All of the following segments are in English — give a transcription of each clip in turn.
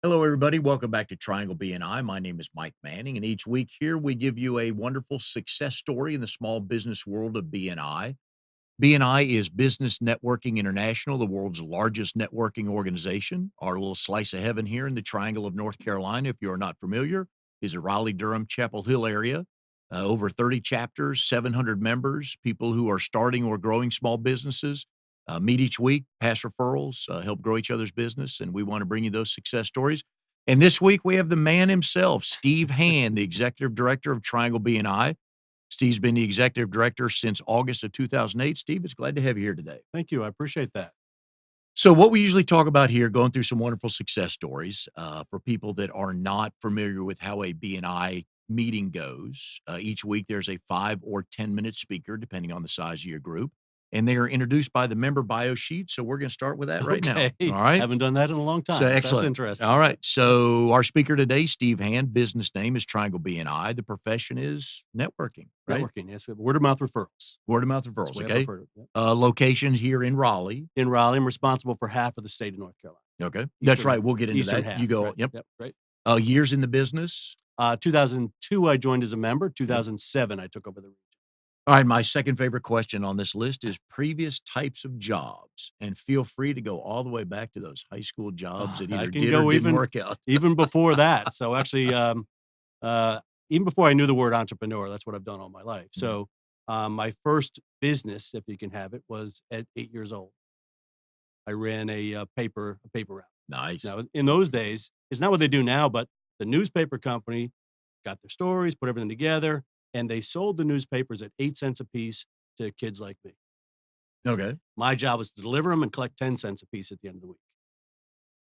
Hello, everybody. Welcome back to Triangle BNI. My name is Mike Manning, and each week here we give you a wonderful success story in the small business world of BNI. BNI is Business Networking International, the world's largest networking organization. Our little slice of heaven here in the Triangle of North Carolina, if you're not familiar, is the Raleigh, Durham, Chapel Hill area. Over 30 chapters, 700 members, people who are starting or growing small businesses. Meet each week, pass referrals, help grow each other's business, and we want to bring you those success stories. And this week we have the man himself, Steve Hand, the executive director of Triangle BNI. Steve's been the executive director since August of 2008. Steve, it's glad to have you here today. Thank you. I appreciate that. So, what we usually talk about here, going through some wonderful success stories for people that are not familiar with how a BNI meeting goes. Each week, there's a 5 or 10-minute speaker, depending on the size of your group, and they are introduced by the member bio sheet. So, we're going to start with that right now. Okay. All right. Haven't done that in a long time. So That's excellent. interesting. All right. So our speaker today, Steve Hand, business name is Triangle BNI. The profession is networking, right? Networking, yes. Word of mouth referrals. Word of mouth That's referrals. the way I've Okay. referred it, yeah. Locations here in Raleigh. In Raleigh, I'm responsible for half of the state of North Carolina. Okay. That's right. We'll get into Eastern that. half. You go. Right. Yep. Right. Years in the business. 2002, I joined as a member. 2007, I took over the region. All right. My second favorite question on this list is previous types of jobs. And feel free to go all the way back to those high school jobs that I either can did go or didn't even, work out. even before that. So actually, even before I knew the word entrepreneur, that's what I've done all my life. So my first business, if you can have it, was at 8 years old. I ran a paper route. Nice. Now, in those days, it's not what they do now, but the newspaper company got their stories, put everything together, and they sold the newspapers at 8 cents a piece to kids like me. Okay. My job was to deliver them and collect 10 cents a piece at the end of the week.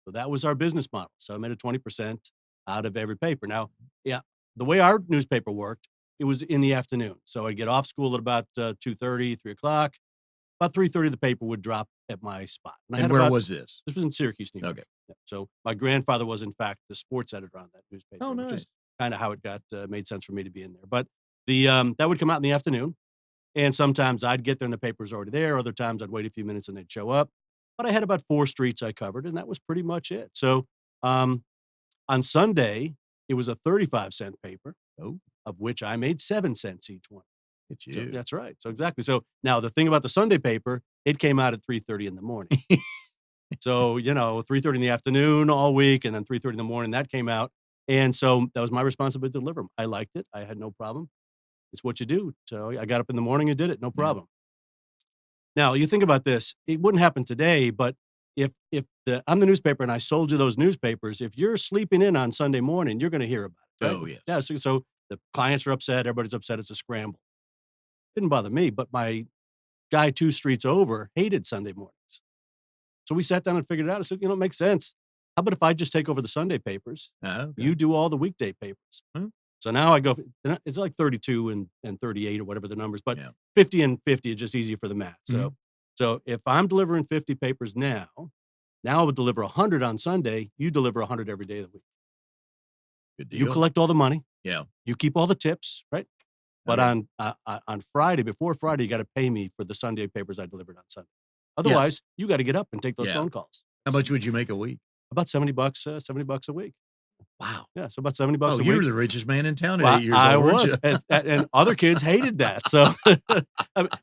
So that was our business model. So I made a 20% out of every paper. Now, yeah, the way our newspaper worked, it was in the afternoon. So I'd get off school at about 2:30, 3 o'clock. About 3:30, the paper would drop at my spot. And where was this? This was in Syracuse, New York. Okay. Yeah. So my grandfather was, in fact, the sports editor on that newspaper, Oh, which nice. is kind of how it got made sense for me to be in there. But the that would come out in the afternoon, and sometimes I'd get there and the paper was already there. Other times I'd wait a few minutes and they'd show up. But I had about 4 streets I covered, and that was pretty much it. So on Sunday, it was a 35-cent paper, of which I made 7 cents each one. It's So you. that's right. So exactly. So now the thing about the Sunday paper, it came out at 3:30 in the morning. So, 3:30 in the afternoon all week, and then 3:30 in the morning, that came out. And so that was my responsibility to deliver them. I liked it. I had no problem. It's what you do. So I got up in the morning and did it. No problem. Now you think about this, it wouldn't happen today, but I'm the newspaper and I sold you those newspapers, if you're sleeping in on Sunday morning, you're going to hear about it. Right? Oh, yes. Yeah. So the clients are upset. Everybody's upset. It's a scramble. Didn't bother me, but my guy 2 streets over hated Sunday mornings. So we sat down and figured it out. I said, it makes sense. How about if I just take over the Sunday papers? Okay. You do all the weekday papers. Hmm. So now I go, it's like 32 and 38 or whatever the numbers, but Yeah. 50 and 50 is just easier for the math. So if I'm delivering 50 papers now I would deliver 100 on Sunday. You deliver 100 every day of the week. Good deal. You collect all the money. Yeah. You keep all the tips, right? But Okay. on Friday, before Friday, you got to pay me for the Sunday papers I delivered on Sunday. Otherwise, you got to get up and take those Yeah. phone calls. How much would you make a week? About $70, $70 a week. Wow. Yeah, so about $70 a Oh, week. you were the richest man in town at Well, 8 years I old, weren't was, you? and other kids hated that. So,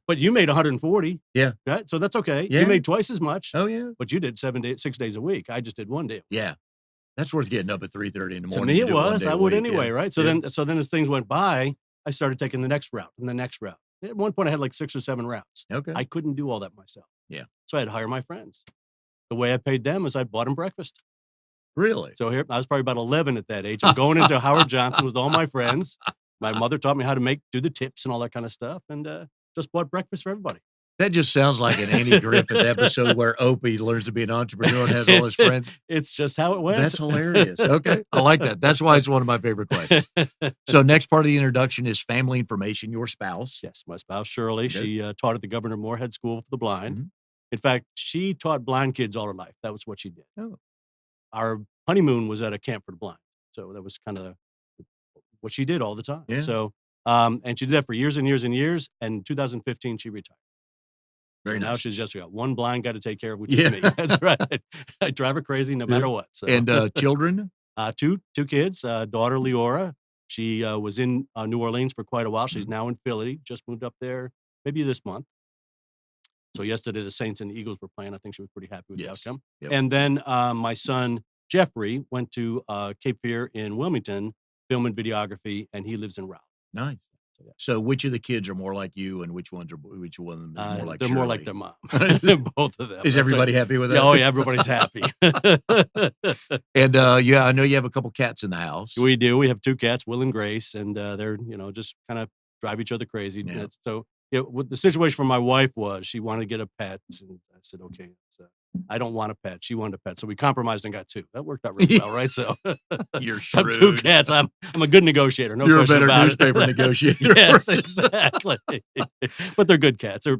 but you made 140. Yeah. Right. So that's okay. Yeah. You made twice as much. Oh, yeah. But you did 6 days a week. I just did 1 day. Yeah. That's worth getting up at 3:30 in the To morning. me, to it do one was. day I a would week, anyway, yeah. right? So Yeah. then as things went by, I started taking the next route and the next route. At one point, I had like 6 or 7 routes. Okay. I couldn't do all that myself. Yeah. So I had to hire my friends. The way I paid them is I bought them breakfast. Really? So here, I was probably about 11 at that age. I'm going into Howard Johnson with all my friends. My mother taught me how to do the tips and all that kind of stuff, and just bought breakfast for everybody. That just sounds like an Andy Griffith episode where Opie learns to be an entrepreneur and has all his friends. It's just how it went. That's hilarious. Okay. I like that. That's why it's one of my favorite questions. So next part of the introduction is family information, your spouse. Yes, my spouse, Shirley, Okay. she taught at the Governor Moorhead School for the Blind. Mhm. In fact, she taught blind kids all her life. That was what she did. Oh. Our honeymoon was at a camp for the blind. So that was kind of what she did all the time. Yeah. So, and she did that for years and years and years. And in 2015, she retired. So Very now nice. she's just got one blind guy to take care of, which is Yeah. me. That's right. I drive her crazy no Yeah. matter what. So, And, children? two kids. Daughter Leora, she was in New Orleans for quite a while. She's Mhm. now in Philly. Just moved up there maybe this month. So yesterday, the Saints and the Eagles were playing. I think she was pretty happy with the Yes. outcome. Yep. And then my son Jeffrey went to Cape Fear in Wilmington, film and videography, and he lives in Raleigh. Nice. So, yeah. So which of the kids are more like you and which one of them is more like They're more like Shirley? their mom, both of them. Is That's right. everybody happy with Yeah, oh that? yeah, everybody's happy. And, yeah, I know you have a couple cats in the house. We do. We have two cats, Will and Grace, and they're just kind of drive each other crazy. Yeah. So what the situation for my wife was, she wanted to get a pet, and I said, okay. I don't want a pet. She wanted a pet, so we compromised and got two. That worked out really well, right? So You're have two shrewd. cats. I'm a good negotiator. No You're a question better about newspaper it. negotiator. Yes, exactly. But they're good cats. They're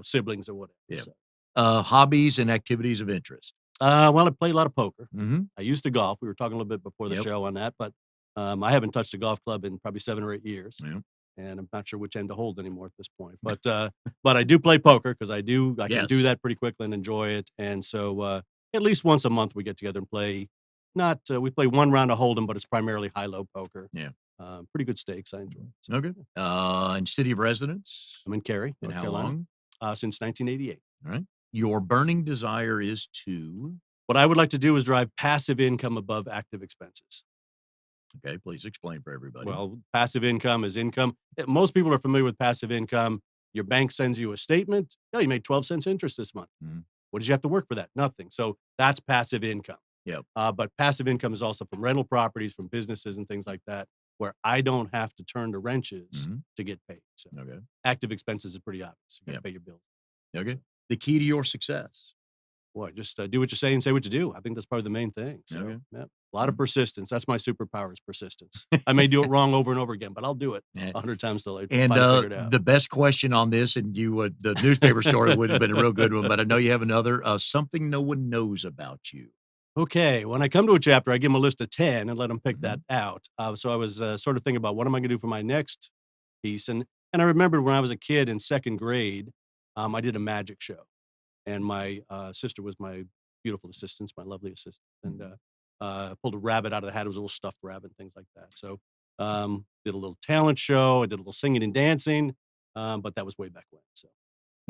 siblings or whatever. Yeah. So. Hobbies and activities of interest. Well, I play a lot of poker. Mhm. I used to golf. We were talking a little bit before the Yep. show on that, but I haven't touched a golf club in probably 7 or 8 years, Yeah. and I'm not sure which end to hold anymore at this point. But I do play poker because I can do Yes. that pretty quickly and enjoy it. And so at least once a month we get together and play. Not we play one round of hold'em, but it's primarily high-low poker. Yeah. Pretty good stakes. I enjoy it. So, Okay. And city of residence? I'm in Cary, And North how Carolina, long? since 1988. All right. Your burning desire is to? What I would like to do is drive passive income above active expenses. Okay, please explain for everybody. Well, passive income is income. Most people are familiar with passive income. Your bank sends you a statement. Oh, you made 12 cents interest this month. Mhm. What did you have to work for that? Nothing. So that's passive income. Yep. But passive income is also from rental properties, from businesses and things like that, where I don't have to turn the wrenches Mhm. to get paid. So Okay. active expenses are pretty obvious. You got to Yep. pay your bills. Okay. So, The key to your success. boy, just do what you say and say what you do. I think that's probably the main thing. So, Okay. yeah, a lot of persistence. That's my superpower is persistence. I may do it wrong over and over again, but I'll do it Yeah. 100 times till I And finally figure it out. the best question on this, and you the newspaper story would have been a real good one, but I know you have another. Something no one knows about you. Okay, when I come to a chapter, I give them a list of 10 and let them pick Mhm. that out. So I was sort of thinking about what am I going to do for my next piece, and I remembered when I was a kid in second grade, I did a magic show, and my sister was my beautiful assistant, my lovely assistant, and pulled a rabbit out of the hat. It was a little stuffed rabbit, things like that. So did a little talent show. I did a little singing and dancing, but that was way back when. So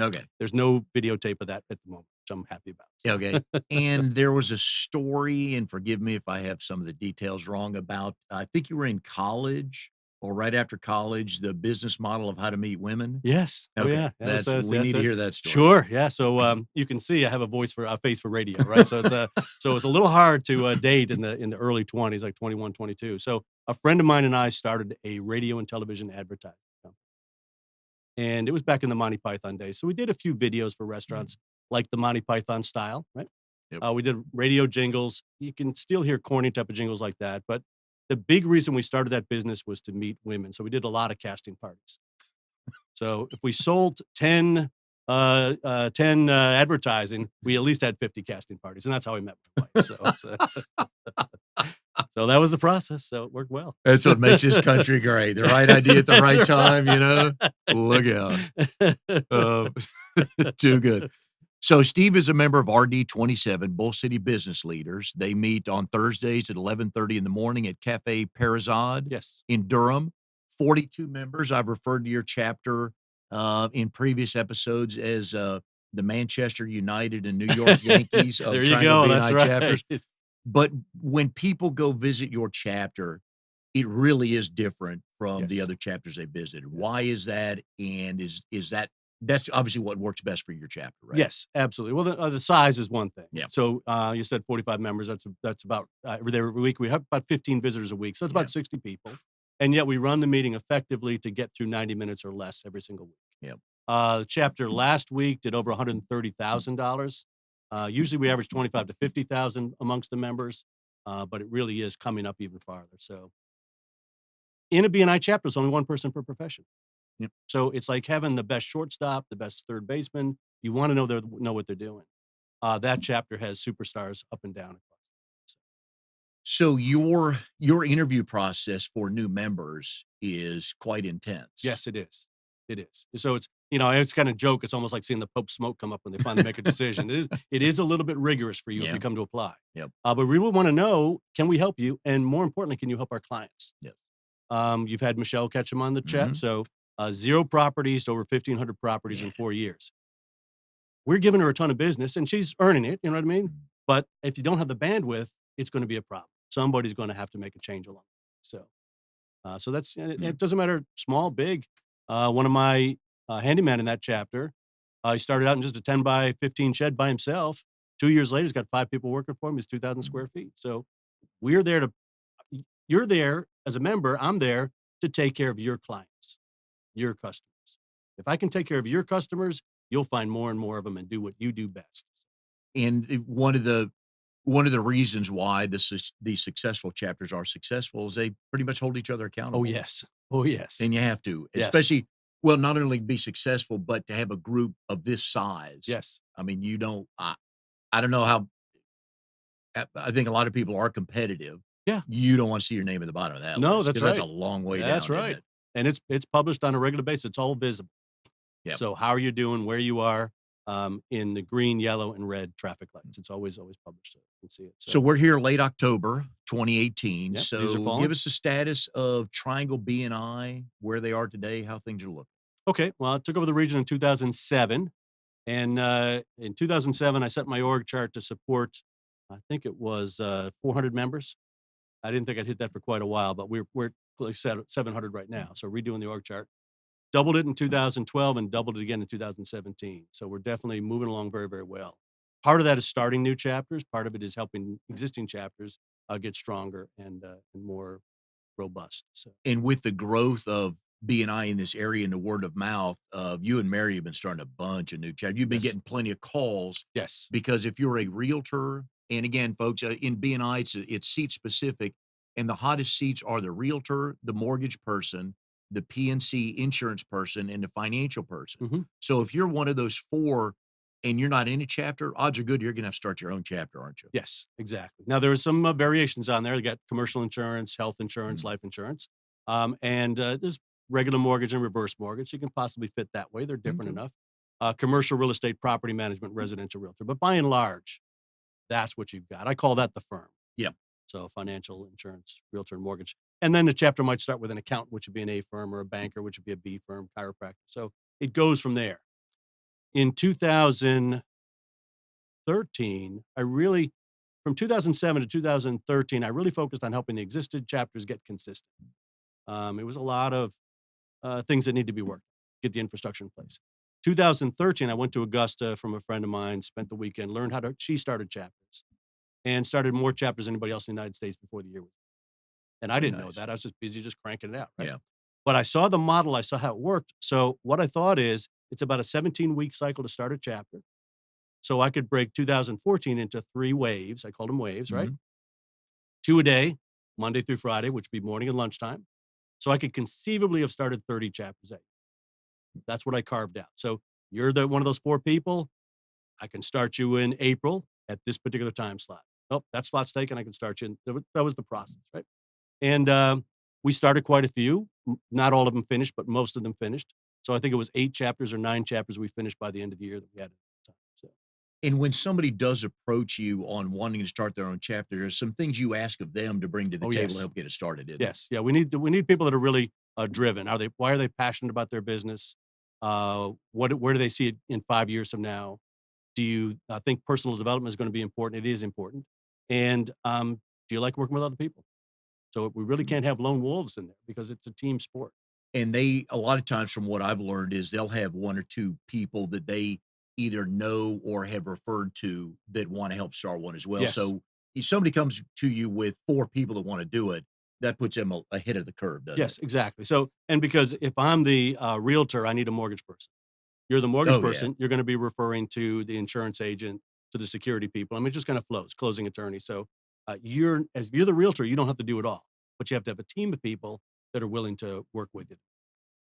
Okay. there's no videotape of that at the moment, which I'm happy about. So. Okay. And there was a story, and forgive me if I have some of the details wrong about, I think you were in college or right after college, the business model of how to meet women. Yes. Oh, Okay. yeah. We need to hear that story. Sure. Yeah. So you can see I have a face for radio, right? So it's a little hard to date in the early 20s, like 21, 22. So a friend of mine and I started a radio and television advertising company. And it was back in the Monty Python days. So we did a few videos for restaurants like the Monty Python style, right? Yep. We did radio jingles. You can still hear corny type of jingles like that. But the big reason we started that business was to meet women. So we did a lot of casting parties. So if we sold 10 advertising, we at least had 50 casting parties. And that's how we met my wife. So that was the process. So it worked well. That's what makes this country great. The right idea at the right time, Look out. Too good. So Steve is a member of RD27, Bull City Business Leaders. They meet on Thursdays at 11:30 in the morning at Cafe Parizade Yes. in Durham. 42 members. I've referred to your chapter in previous episodes as the Manchester United and New York Yankees of There you Triangle go. BNI That's right. chapters. But when people go visit your chapter, it really is different from the Yes. other chapters they visited. Yes. Why is that? And is that's obviously what works best for your chapter, right? Yes, absolutely. Well, the size is one thing. Yeah. So you said 45 members. That's about every week. We have about 15 visitors a week. So it's Yeah. about 60 people. And yet we run the meeting effectively to get through 90 minutes or less every single week. Yeah. The chapter last week did over $130,000. Usually we average 25 to 50,000 amongst the members, but it really is coming up even farther. So in a BNI chapter, it's only one person per profession. Yep. So it's like having the best shortstop, the best third baseman. You want to know what they're doing. That chapter has superstars up and down. So your interview process for new members is quite intense. Yes, it is. It is. So You know, I always kind of joke, it's almost like seeing the Pope smoke come up when they finally make a decision. It is a little bit rigorous for you if Yeah. you come to apply. Yep. But we would wanna know, can we help you? And more importantly, can you help our clients? Yep. You've had Michelle catch them on the chat, Mhm. so, 0 properties to over 1,500 properties Yeah. in 4 years. We're giving her a ton of business, and she's earning it, you know what I mean? Mhm. But if you don't have the bandwidth, it's gonna be a problem. Somebody's gonna have to make a change along. So that's and it Yeah. it doesn't matter small, big. One of my, handyman in that chapter, he started out in just a 10 by 15 shed by himself. 2 years later, he's got 5 people working for him. He's 2,000 Mhm. square feet. So we're there to you're there as a member, I'm there to take care of your clients, your customers. If I can take care of your customers, you'll find more and more of them and do what you do best. And one of the reasons why these successful chapters are successful is they pretty much hold each other Oh, accountable, yes. Oh, yes. and you have to, Yes. especially well, not only be successful, but to have a group of this size. Yes. I mean, you don't I don't know how I think a lot of people are competitive. Yeah. You don't wanna see your name at the bottom of that No, list that's because that's a right. long way That's down, isn't right. it? And it's published on a regular basis. It's all visible. Yep. So how are you doing, where you are, in the green, yellow, and red traffic lights. It's always published so you can see it. So So, we're here late October 2018. yep, leaves are So give falling. us the status of Triangle BNI, where they are today, how things are looking. Okay, well, I took over the region in 2007, and, in 2007, I set my org chart to support, I think it was, 400 members. I didn't think I'd hit that for quite a while, but we're like 700 right now, so redoing the org chart. Doubled it in 2012 and doubled it again in 2017. So we're definitely moving along very, very well. Part of that is starting new chapters. Part of it is helping existing chapters get stronger and more robust. So And with the growth of BNI in this area and the word of mouth, you and Mary have been starting a bunch of new chapters. You've been yes, getting plenty of calls yes, because if you're a realtor, and again, folks, in BNI, it's seat specific, and the hottest seats are the realtor, the mortgage person, the PNC insurance person, and the financial person. hmm So if you're one of those four and you're not in a chapter, odds are good you're going to have to start your own chapter, aren't you? yes, exactly. Now there are some variations on there. You got commercial insurance, health insurance, Mm, life insurance, and there's regular mortgage and reverse mortgage. You can possibly fit that way. They're different okay. enough. Commercial real estate, property management, residential realtor. But by and large, that's what you've got. I call that the firm. Yeah. So financial, insurance, realtor, and mortgage. And then the chapter might start with an accountant, which would be an A firm, or a banker, which would be a B firm, chiropractor. So it goes from there. In 2013, from 2007 to 2013, I really focused on helping the existing chapters get consistent. It was a lot of things that need to be worked, get the infrastructure in place. 2013, I went to Augusta from a friend of mine, spent the weekend, learned how to, she started chapters and started more chapters than anybody else in the United States before the year was. And I Very didn't know nice. that. I was just busy just cranking it out, right? Yeah. But I saw the model, I saw how it worked. So what I thought is it's about a 17-week cycle to start a chapter. So I could break 2014 into 3 waves. I called them waves, right? Mhm. 2 a day, Monday through Friday, which would be morning and lunchtime. So I could conceivably have started 30 chapters a day. That's what I carved out. So you're the one of those 4 people. I can start you in April at this particular time slot. Oh, that slot's taken. I can start you in. That was the process, right? And we started quite a few. Not all of them finished, but most of them finished. So I think it was 8 chapters or 9 chapters we finished by the end of the year that we had at the time. So And when somebody does approach you on wanting to start their own chapter, there's some things you ask of them to bring to the oh table to yes, help get it started, isn't it? yes, yeah. We need people that are really driven. Are they? Why are they passionate about their business? Where do they see it in 5 years from now? Do you think personal development is going to be important? It is important. And do you like working with other people? So we really Mhm. can't have lone wolves in there because it's a team sport. And they a lot of times from what I've learned is they'll have 1 or 2 people that they either know or have referred to that wanna help start one as well. Yes. So, if somebody comes to you with 4 people that wanna do it, that puts them ahead of the curve, doesn't it? Yes, exactly. So, and because if I'm the realtor, I need a mortgage person. You're the mortgage Oh, yeah. person. You're going to be referring to the insurance agent, to the security people. I mean, it just kind of flows. Closing attorney. So, you're the realtor, you don't have to do it all, but you have to have a team of people that are willing to work with you.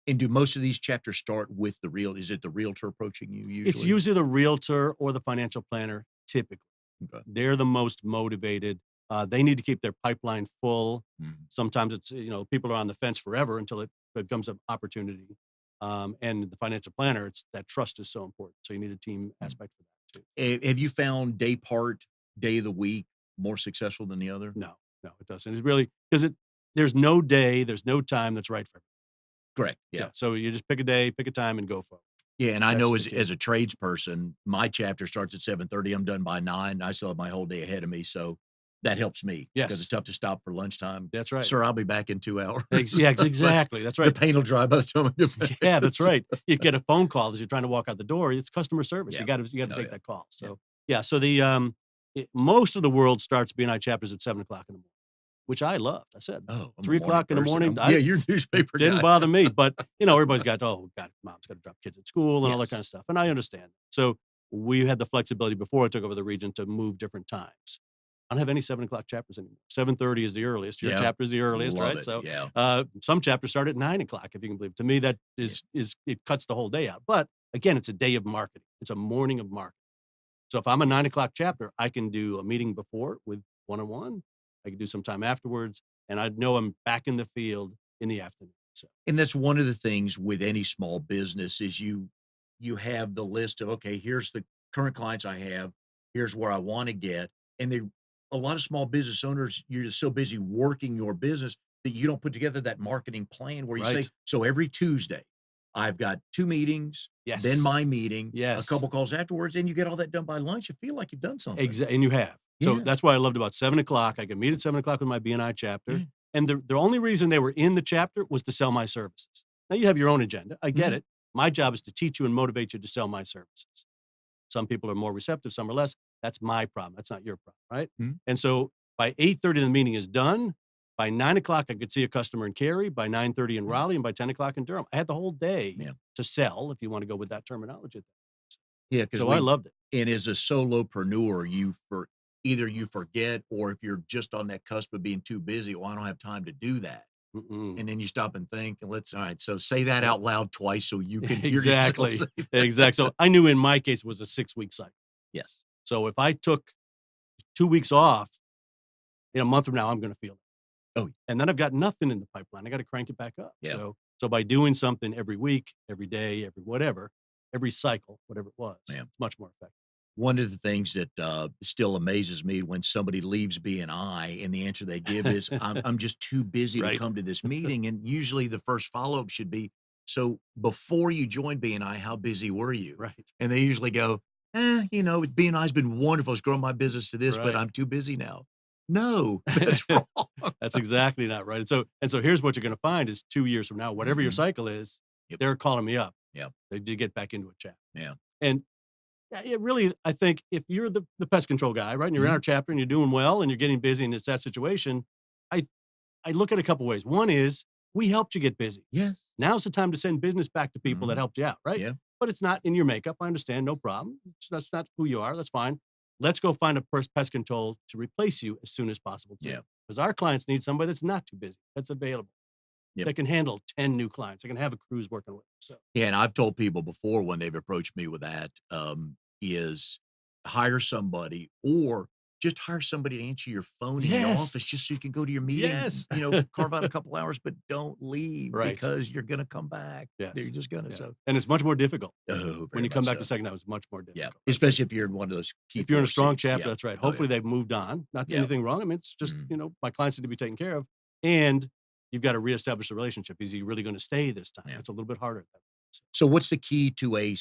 And do most of these chapters start with is it the realtor approaching you It's usually? usually the realtor or the financial planner. Typically, Okay. they're the most motivated. They need to keep their pipeline full. Mhm. Sometimes it's people are on the fence forever until it becomes an opportunity. And the financial planner, it's that trust is so important. So you need a team aspect for that too. Have you found day of the week more successful than the other? No, no, it doesn't. It's really because there's no day, there's no time that's right for me. Correct. Yeah. Yeah. So you just pick a day, pick a time, and go for it. Yeah, and I That's know the key. as a tradesperson, my chapter starts at 7:30, I'm done by 9, I still have my whole day ahead of me, so that helps me because it's Yes, tough to stop for lunchtime. that's right. "Sir, I'll be back in 2 hours." Yeah, Like, exactly. That's the right. paint will dry by the time I get back. Yeah, that's So right. You get a phone call as you're trying to walk out the door. It's customer service. yeah. You gotta Oh, take yeah. that call. Yeah. So yeah. So most of the world starts BNI chapters at 7 o'clock in the morning, which I loved. I said Oh, I'm a 3 o'clock morning in the person. morning. Yeah, you're a newspaper Didn't guy. bother me, but everybody's got mom's got to drop kids at school and all that kind Yes. of stuff, and I understand. So we had the flexibility before I took over the region to move different times. I don't have any 7 o'clock chapters anymore. 7:30 is the earliest. Your Yeah. chapter is the earliest, Love right? it. So Yeah. some chapters start at 9 o'clock, if you can believe. To me, that Yeah. is it cuts the whole day out. But again, it's a day of marketing. It's a morning of marketing. So if I'm a 9 o'clock chapter, I can do a meeting before with one-on-one. I can do some time afterwards, and I know I'm back in the field in the afternoon. So And that's one of the things with any small business is you have the list of, okay, here's the current clients I have, here's where I want to get. And they a lot of small business owners, you're just so busy working your business that you don't put together that marketing plan where you say, right. so every Tuesday, I've got 2 meetings, then Yes. my meeting, a Yes. couple calls afterwards, and you get all that done by lunch. You feel like you've done something. And you have. So Yeah. that's why I loved about 7 o'clock. I could meet at 7 o'clock with my BNI chapter. Yeah. And the only reason they were in the chapter was to sell my services. Now you have your own agenda. I get Mhm. it. My job is to teach you and motivate you to sell my services. Some people are more receptive, some are less. That's my problem. That's not your problem, right? Mhm. And so by 8:30, the meeting is done. By 9 o'clock, I could see a customer in Cary. By 9:30 in Yeah. Raleigh, and by 10 o'clock in Durham. I had the whole day Yeah. to sell, if you want to go with that terminology. Yeah, because So I loved it. and as a solopreneur, either you forget or if you're just on that cusp of being too busy, "Well, I don't have time to do that." Mm-mm. And then you stop and think, and all right, so say that Yep. out loud twice so you can hear yourself Exactly. say Exact that. So I knew in my case it was a 6-week cycle. Yes. So if I took 2 weeks off, in a month from now, I'm gonna feel it. Oh, And then I've got nothing in the pipeline. I gotta crank it back up. yeah, So by doing something every week, every day, every whatever, every cycle, whatever it was, yeah. it's much more effective. One of the things that, still amazes me when somebody leaves BNI and the answer they give is, I'm just too busy to Right? come to this meeting," and usually the first follow-up should be, "So before you joined BNI, how busy were you?" Right. And they usually go, BNI's been wonderful, it's grown my business to this, but Right. I'm too busy now." No, that's wrong. That's exactly not right. And so here's what you're gonna find is 2 years from now, whatever your Mhm. cycle is, Yep, they're calling me up. yep, They did get back into a chat. yeah. And yeah, it really, I think if you're the pest control guy, right, and you're in Mhm. our chapter and you're doing well and you're getting busy and it's that situation, I I look at it a couple ways. One is we helped you get busy. Yes. Now's the time to send business back to people that Mhm. helped you out, right? Yeah. But it's not in your makeup. I understand, no problem. That's not who you are. That's fine. Let's go find a pest control to replace you as soon as possible too, Yeah. because our clients need somebody that's not too busy, that's available, Yep. that can handle 10 new clients. They can have a crews working with them. So Yeah, and I've told people before when they've approached me with that, is hire somebody or just hire somebody to answer your phone in the yes, office just so you can go to your meeting, yes, carve out a couple hours, but don't leave right. because you're gonna come back. You're Yes. just gonna Yeah. so And it's much more difficult. oh, When very you come much back the so. second time, it's much more Yeah, difficult, right? So especially if you're in one of those key if you're in a 4 strong seats. chapter, Yeah. that's right. Oh, yeah. Hopefully they've moved on. Not Yeah. anything wrong. I mean, it's just, Mhm. my clients need to be taken care of. And you've got to reestablish the relationship. Is he really going to stay this time? Yeah. It's a little bit harder. So what's the key to a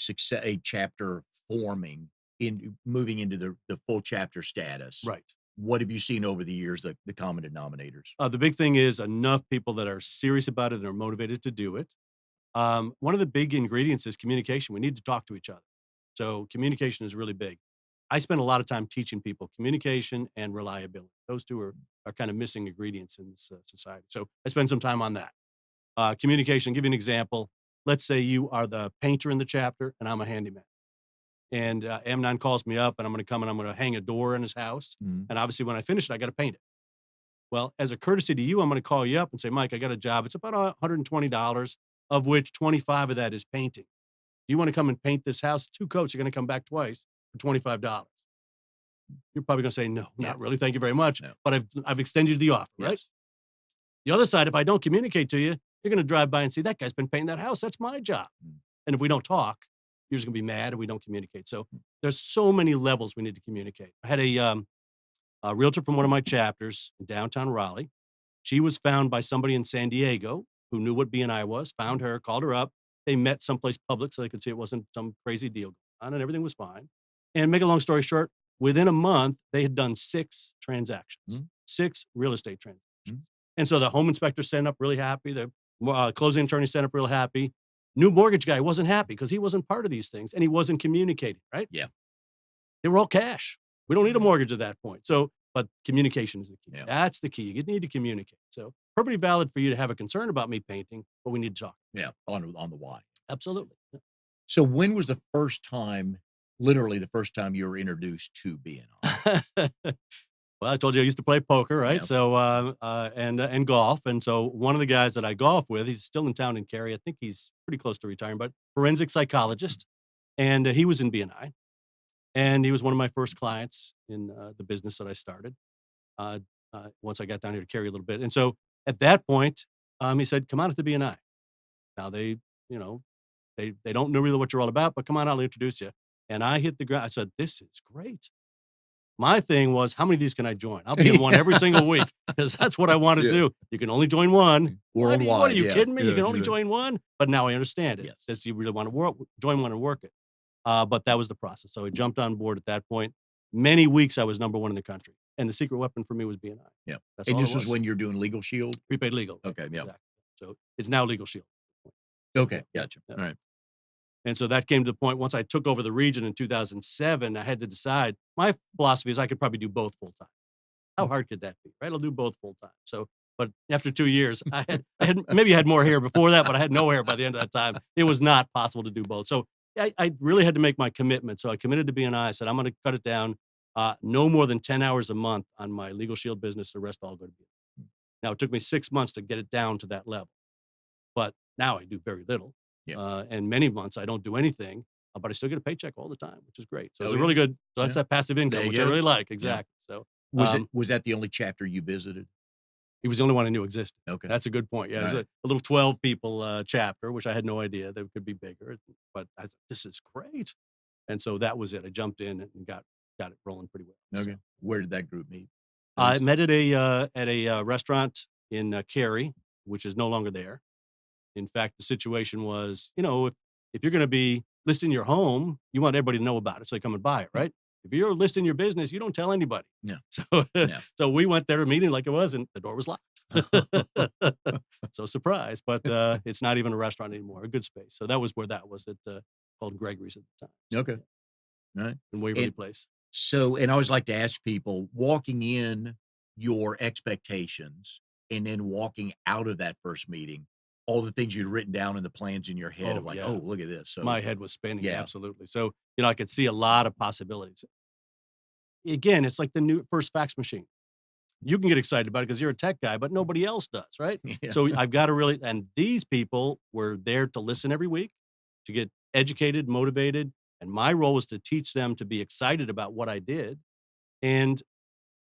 chapter forming in moving into the full chapter status? Right. What have you seen over the years, the common denominators? The big thing is enough people that are serious about it and are motivated to do it. One of the big ingredients is communication. We need to talk to each other. So communication is really big. I spend a lot of time teaching people communication and reliability. Those two are kind of missing ingredients in this society. So I spend some time on that. Communication, give you an example. Let's say you are the painter in the chapter and I'm a handyman. And Amnon calls me up and I'm going to come and I'm going to hang a door in his house. Mhm. And obviously when I finish it, I got to paint it. Well, as a courtesy to you, I'm going to call you up and say, Mike, I got a job. It's about $120, of which 25 of that is painting. Do you want to come and paint this house? 2 coats are going to come back twice for $25. You're probably going to say, no, Yeah. not really. Thank you very much. No. But I've extended the offer, right? Yes. The other side, if I don't communicate to you, You're going to drive by and see that guy's been painting that house. That's my job. Mm. And if we don't talk, you're just going to be mad and we don't communicate. So there's so many levels we need to communicate. I had a realtor from one of my chapters in downtown Raleigh. She was found by somebody in San Diego who knew what BNI was, found her, called her up. They met someplace public so they could see it wasn't some crazy deal going on and everything was fine. And make a long story short, within a month, they had done 6 transactions, Mm. 6 real estate transactions. Mm. And so the home inspector sent up really happy. The closing attorney sent up real happy. New mortgage guy wasn't happy because he wasn't part of these things and he wasn't communicating, right? Yeah. They were all cash. We don't need a Mhm. mortgage at that point. So, but communication is the key. Yeah. That's the key. You need to communicate. So perfectly valid for you to have a concern about me painting, but we need to talk. Yeah. On the why. Absolutely. So when was the first time, literally the first time you were introduced to BNI? Well, I told you I used to play poker, right? Yeah. So, and golf. And so one of the guys that I golf with, he's still in town in Cary. I think he's pretty close to retiring, but forensic psychologist. And he was in BNI. And he was one of my first clients in the business that I started once I got down here to Cary a little bit. And so at that point, he said, come on to BNI. Now they, you know, they don't know really what you're all about, but come on, I'll introduce you. And I hit the ground. I said, this is great. My thing was, how many of these can I join? I'll be in one every single week because that's what I want to Yeah. do. You can only join one. What Worldwide. are you Yeah. kidding me? You Yeah, can only yeah. join one. But now I understand it. Yes. Because you really want to join one and work it. But that was the process. So I jumped on board at that point. Many weeks I was number 1 in the country. And the secret weapon for me was BNI. Yeah. That's And all this it was was. when you're doing Legal Shield? Prepaid legal. Okay, yeah. Exactly. So it's now Legal Shield. Okay. Yeah, Gotcha. yeah. All right. And so that came to the point, once I took over the region in 2007, I had to decide. My philosophy is I could probably do both full time. How hard could that be, right? I'll do both full time. So, but after 2 years, I had maybe had more hair before that, but I had no hair by the end of that time. It was not possible to do both. So I really had to make my commitment. So I committed to BNI. I said, I'm going to cut it down no more than 10 hours a month on my Legal Shield business. The rest all go to BNI. Now, it took me 6 months to get it down to that level, but now I do very little. Yeah. And many months I don't do anything, but I still get a paycheck all the time, which is great. So Oh, it's a yeah. really good. So that's Yeah. that passive There income, you which I go. really like. Exactly. So Was that the only chapter you visited? he was the only one I knew existed. Okay. That's a good point. Yeah, it was Right. a little 12 people chapter, which I had no idea that could be bigger. But I thought, this is great. And so that was it. I jumped in and got it rolling pretty well. Okay. So, Where did that group meet? I met at a restaurant in Cary, which is no longer there. In fact, the situation was, if you're going to be listing your home, you want everybody to know about it so they come and buy it, right? If you're listing your business, you don't tell anybody. Yeah. So, Yeah. so we went there a meeting like it was, and the door was locked. So surprise, but it's not even a restaurant anymore. A good space. So that was where that was at called Gregory's at the time. So, Okay. All right. in Waverly And- Place. So, and I always like to ask people, walking in your expectations and then walking out of that first meeting, all the things you'd written down in the plans in your head Oh, of like, yeah. oh, look at this. So My head was spinning. Yeah. Absolutely. So, I could see a lot of possibilities. Again, it's like the new first fax machine. You can get excited about it because you're a tech guy, but nobody else does, right? Yeah. So I've got to really, and these people were there to listen every week, to get educated, motivated. And my role was to teach them to be excited about what I did. And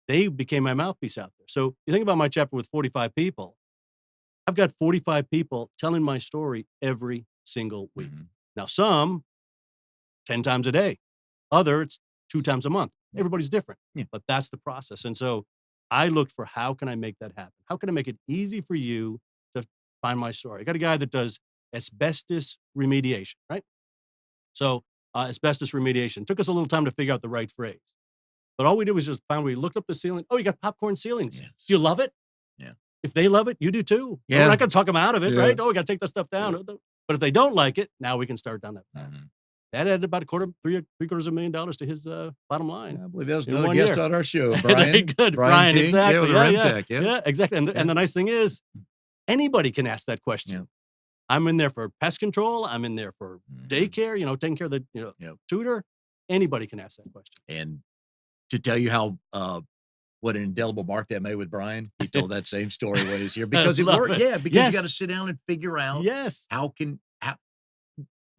they became my mouthpiece out there. So you think about my chapter with 45 people. I've got 45 people telling my story every single week. Mhm. Now, some 10 times a day, other it's 2 times a month. Everybody's different, Yeah. but that's the process. And so I looked for how can I make that happen? How can I make it easy for you to find my story? I got a guy that does asbestos remediation, right? So asbestos remediation took us a little time to figure out the right phrase. But all we did was just we looked up the ceiling. Oh, you got popcorn ceilings. Yes. Do you love it? Yeah. If they love it, you do too. Yeah. We're not going to talk them out of it, Yeah. right? Oh, we got to take that stuff down. But if they don't like it, now we can start down that path. Mhm. That added about $3/4 of a million to his bottom line. I believe that was In another 1 guest year. on our show, Very Brian. good, Brian. King. Exactly. Yeah, with the Yeah, yeah. Remtech. Yeah. Yeah, exactly. And, Yeah. and the nice thing is, anybody can ask that question. Yeah. I'm in there for pest control. I'm in there for Mhm. daycare. Taking care of the Yep. tutor. Anybody can ask that question. And to tell you how what an indelible mark that made with Brian, he told that same story when he's here because it Love worked. it. Yeah, because Yes. you got to sit down and figure out Yes.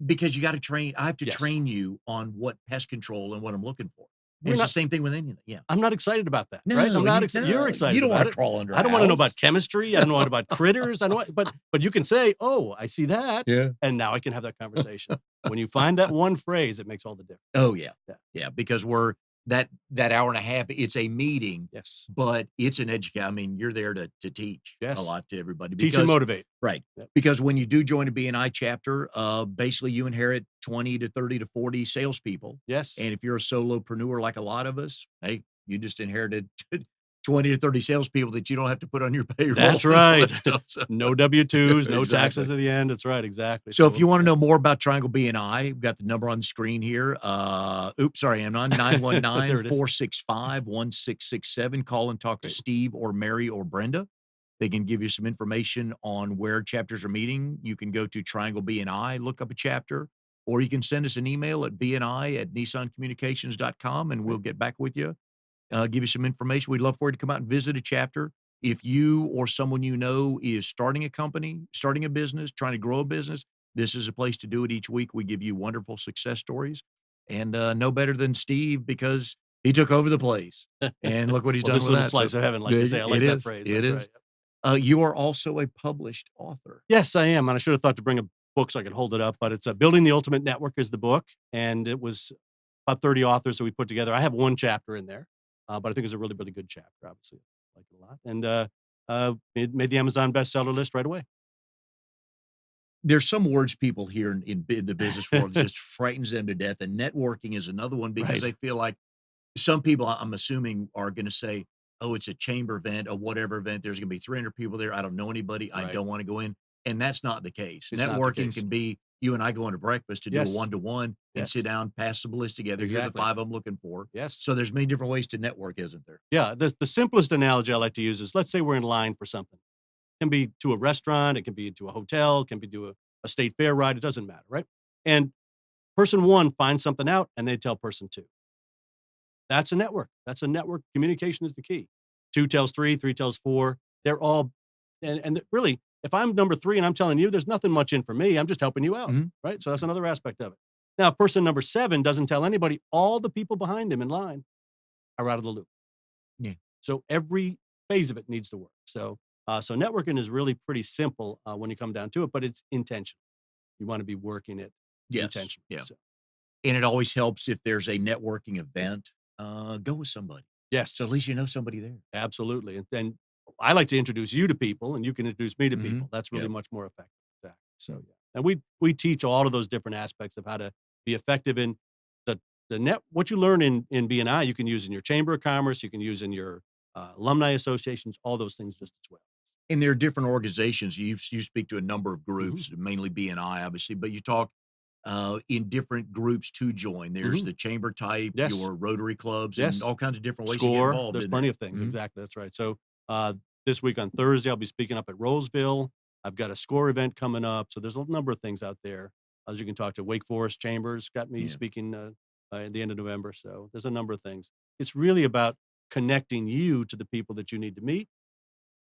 because you got to train. I have to Yes. train you on what pest control and what I'm looking for. And we're it's the not same thing with anything. Yeah. I'm not excited about that, right? I'm No, not you excited. You're no, you excited don't about wanna it. crawl under I a don't wanna know house. about chemistry. I don't know about critters. I don't want but you can say, "Oh, I see that," Yeah. and now I can have that conversation. When you find that one phrase, it makes all the difference. Oh, yeah. Yeah. Yeah, because we're that hour and a half, it's a meeting, Yes. but it's an I mean, you're there to teach a Yes. lot to everybody Teach and because motivate. right, Yep. because when you do join a BNI chapter, basically you inherit 20 to 30 to 40 salespeople, Yes. and if you're a solopreneur like a lot of us, hey, you just inherited 20 to 30 salespeople that you don't have to put on your payroll That's and all right. that stuff, so No W-2s, no taxes exactly. at the end. That's right, exactly. So if So, you wanna know more about Triangle BNI, we've got the number on the screen here. Oops, sorry, I'm on nine one nine there it is. 465 1667. Call and talk to Great. Steve or Mary or Brenda. They can give you some information on where chapters are meeting. You can go to Triangle BNI, look up a chapter, or you can send us an email at bni@nissancommunications.com, and we'll Great. get back with you, give you some information. We'd love for you to come out and visit a chapter. If you or someone you know is starting a company, starting a business, trying to grow a business, this is a place to do it each week. We give you wonderful success stories and no better than Steve because he took over the place and look what he's Well, done this with little that. So slice of heaven, like there you you say. go. I It like that is. phrase. It That's right. is. You are also a published author. Yes, I am, and I should have thought to bring a book so I could hold it up, but it's, Building the Ultimate Network is the book, and it was about 30 authors that we put together. I have one chapter in there, but I think it's a really, really good chapter, obviously. I like it a lot, and, made the Amazon bestseller list right away. There's some words people hear in the business world that just frightens them to death, and networking is another one because Right, they feel like some people, I'm assuming, are gonna say, "Oh, it's a chamber event, a whatever event. There's gonna be 300 people there. I don't know anybody. I right. don't wanna go in." And that's not the case. It's not the Networking case. can be you and I going to breakfast to do a Yes, one-to-one and sit yes, down, pass some list together. Here are the exactly. 5 I'm looking for. Yes. So there's many different ways to network, isn't there? Yeah, the simplest analogy I like to use is, let's say we're in line for something. It can be to a restaurant, it can be to a hotel, it can be to a state fair ride, it doesn't matter, right? And person 1 finds something out, and they tell person 2. That's a network. That's a network. Communication is the key. 2 tells 3, 3 tells 4. They're all and really, if I'm number 3 and I'm telling you, there's nothing much in for me. I'm just helping you out, Mhm. right? So that's another aspect of it. Now, if person number 7 doesn't tell anybody, all the people behind him in line are out of the loop. Yeah. So every phase of it needs to work. So networking is really pretty simple when you come down to it, but it's intentional. You want to be working it Yes. intentionally. Yeah. So And it always helps if there's a networking event, go with somebody. So yes, at least you know somebody there. absolutely. And then I like to introduce you to people, and you can introduce me to Mhm. people. That's really Yep. much more effective. Exactly. So Mm. yeah, and we teach all of those different aspects of how to be effective in the net. What you learn in BNI, you can use in your chamber of commerce. You can use in your alumni associations. All those things just as well. And there are different organizations. You speak to a number of Hmm. groups, mainly BNI, obviously, but you talk in different groups to join. There's Hmm. the chamber type, Yes. your Rotary clubs, and Yes. all kinds of different ways to get Score. involved, There's isn't plenty there? of things. Mhm. Exactly. That's right. So this week on Thursday, I'll be speaking up at Roseville. I've got a score event coming up. So there's a number of things out there. As you can talk to Wake Forest Chambers, got me Yeah. speaking at the end of November. So there's a number of things. It's really about connecting you to the people that you need to meet,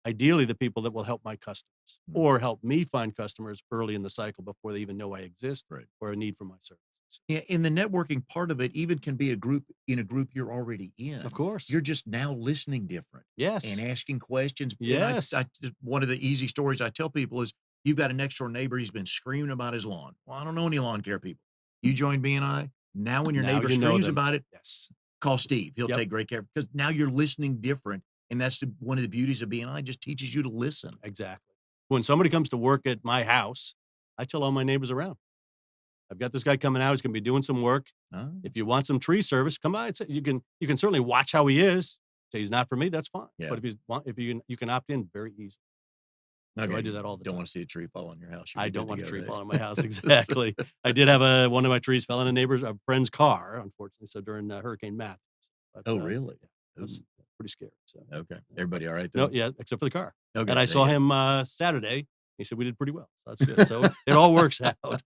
ideally the people that will help my customers Mhm. or help me find customers early in the cycle before they even know I exist Right. or a need for my services. Yeah, and the networking part of it even can be a group you're already Of in. course. You're just now listening different and Yes. asking questions. And Yes. I just one of the easy stories I tell people is you've got a next door neighbor, he's been screaming about his lawn. Well, I don't know any lawn care people. You join BNI. Now when your Now neighbor you know screams them. about it, Yes. call Steve. He'll Yep. take great care because now you're listening different. And that's one of the beauties of BNI, just teaches you to listen. Exactly. When somebody comes to work at my house, I tell all my neighbors around, I've got this guy coming out. He's going to be doing some work. Oh, If you want some tree service, come by. You can certainly watch how he is. Say he's not for me. That's fine. yeah. But if you can opt in very easy. So I Okay. do You that all the don't time. want to see a tree fall on your house. You'll I be don't good to want a go, tree falling on my house. right? Exactly. I did have one of my trees fell on a friend's car, unfortunately. So during Hurricane Matthew. But Oh, really? yeah, Ooh, that's pretty scary. So okay. yeah, but Everybody all right no, though? yeah, except for the car. And Okay. I saw Yeah. him Saturday. He said we did pretty well. So that's good. So it all works out.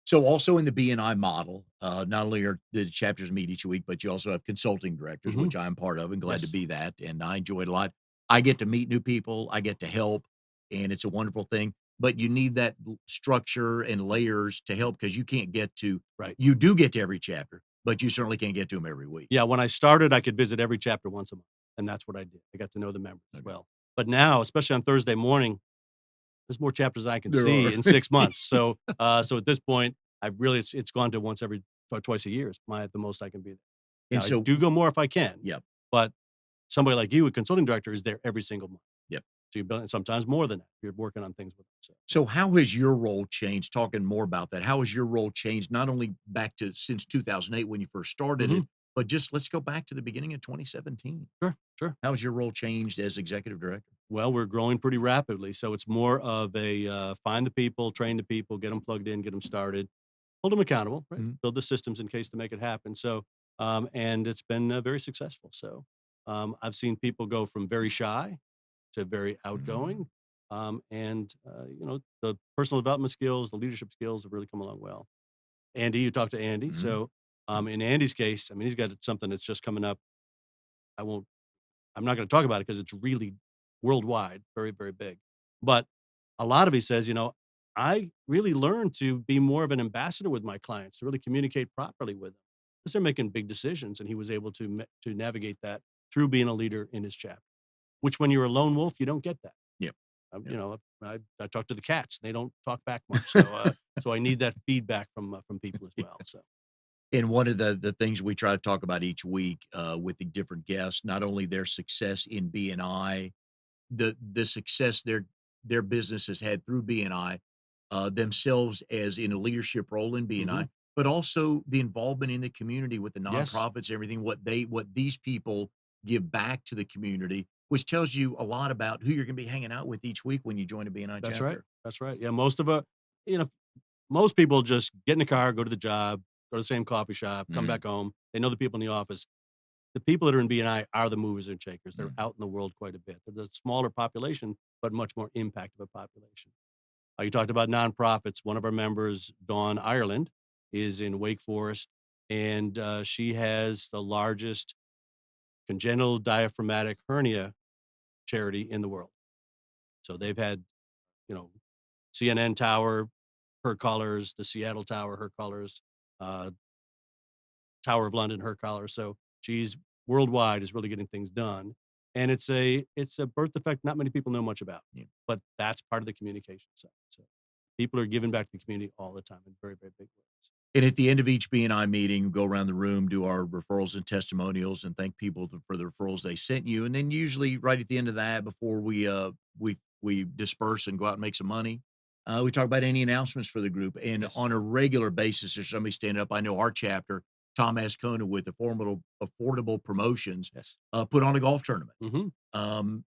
So also in the BNI model, not only are the chapters meet each week, but you also have consulting directors, Hmm. which I'm part of and glad to Yes. be that. And I enjoy it a lot. I get to meet new people. I get to help and it's a wonderful thing, but you need that structure and layers to help because you can't get to, Right. you do get to every chapter, but you certainly can't get to them every week. Yeah, when I started, I could visit every chapter once a month, and that's what I did. I got to know the members as Okay. well. But now, especially on Thursday morning, there's more chapters than I can There see are. in 6 months. So at this point, I really it's gone to once every or twice a year is my the most I can be there. And Now, I so do go more if I can, yeah, but somebody like you, a consulting director, is there every single month. yeah. So you're building sometimes more than that. You're working on things with them. So So how has your role changed? Talking more about that, how has your role changed not only back to since 2008 when you first started mhm. it, but just let's go back to the beginning of 2017. Sure, sure. How has your role changed as executive director? Well, we're growing pretty rapidly, so it's more of a, find the people, train the people, get them plugged in, get them started, hold them accountable, right? Mhm, Build the systems in case to make it happen. And it's been, very successful. I've seen people go from very shy to very mhm, outgoing, the personal development skills, the leadership skills have really come along well. Andy, you talked to Andy. mhm, mm, In Andy's case, I mean, he's got something that's just coming up. I won't I'm not gonna talk about it because it's really worldwide, very, very big. But a lot of he says, "I really learned to be more of an ambassador with my clients, to really communicate properly with them, because 'cause they're making big decisions," and he was able to navigate that through being a leader in his chapter, which when you're a lone wolf, you don't get that. yep, yep. I talk to the cats, they don't talk back much, so I need that feedback from people as well, so. And one of the things we try to talk about each week, with the different guests, not only their success in BNI, the success their business has had through BNI, themselves as in a leadership role in BNI, Mhm. but also the involvement in the community with the Yes, nonprofits, everything, what these people give back to the community, which tells you a lot about who you're gonna be hanging out with each week when you join a BNI that's right, chapter. that's right. Yeah, you know most people just get in the car, go to the job, go to the same coffee shop, come Mhm, back home. They know the people in the office. The people that are in BNI are the movers and shakers. They're mhm. out in the world quite a bit. They're the smaller population, but much more impact of a population. You talked about nonprofits. One of our members, Dawn Ireland, is in Wake Forest, and she has the largest congenital diaphragmatic hernia charity in the world. So they've had, you know, CNN Tower, her colors, the Seattle Tower, her colors, uh, Tower of London, her colors. So she's worldwide is really getting things done. And it's a birth defect not many people know much about, Yeah. but that's part of the communication side. So people are giving back to the community all the time in very, very big ways. And at the end of each BNI meeting, go around the room, do our referrals and testimonials, and thank people for the referrals they sent you. And then usually right at the end of that, before we disperse and go out and make some money, we talk about any announcements for the group. And Yes. on a regular basis, there's somebody standing up. I know our chapter, Tom Ascona with affordable promotions, Yes. put on a golf tournament. Hmm.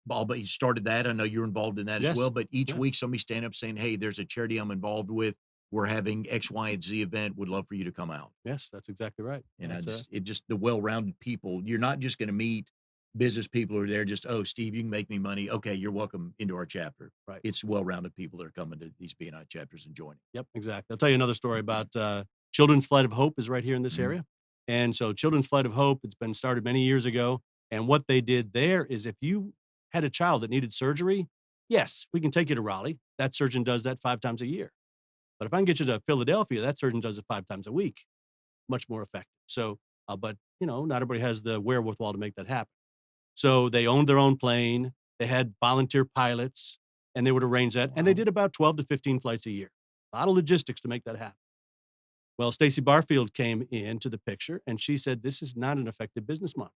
But he started that. I know you're involved in that as well. Yes. But each Yeah. week, somebody stand up saying, "Hey, there's a charity I'm involved with. We're having X, Y, and Z event. Would love for you to come out." Yes. That's exactly right. And That's it just the well-rounded people. You're not just going to meet business people who are there. Just oh, Steve, you can make me money. Okay, you're welcome into our chapter. right. It's well-rounded people that are coming to these BNI chapters and joining. Yep, exactly. I'll tell you another story about Children's Flight of Hope is right here in this Mhm. area. And so Children's Flight of Hope, it's been started many years ago. And what they did there is if you had a child that needed surgery, yes, we can take you to Raleigh. That surgeon does that 5 times a year. But if I can get you to Philadelphia, that surgeon does it 5 times a week, much more effective. But not everybody has the wherewithal to make that happen. So they owned their own plane. They had volunteer pilots, and they would arrange that. And they Wow. did about 12 to 15 flights a year. A lot of logistics to make that happen. Well, Stacy Barfield came into the picture, and she said, "This is not an effective business model.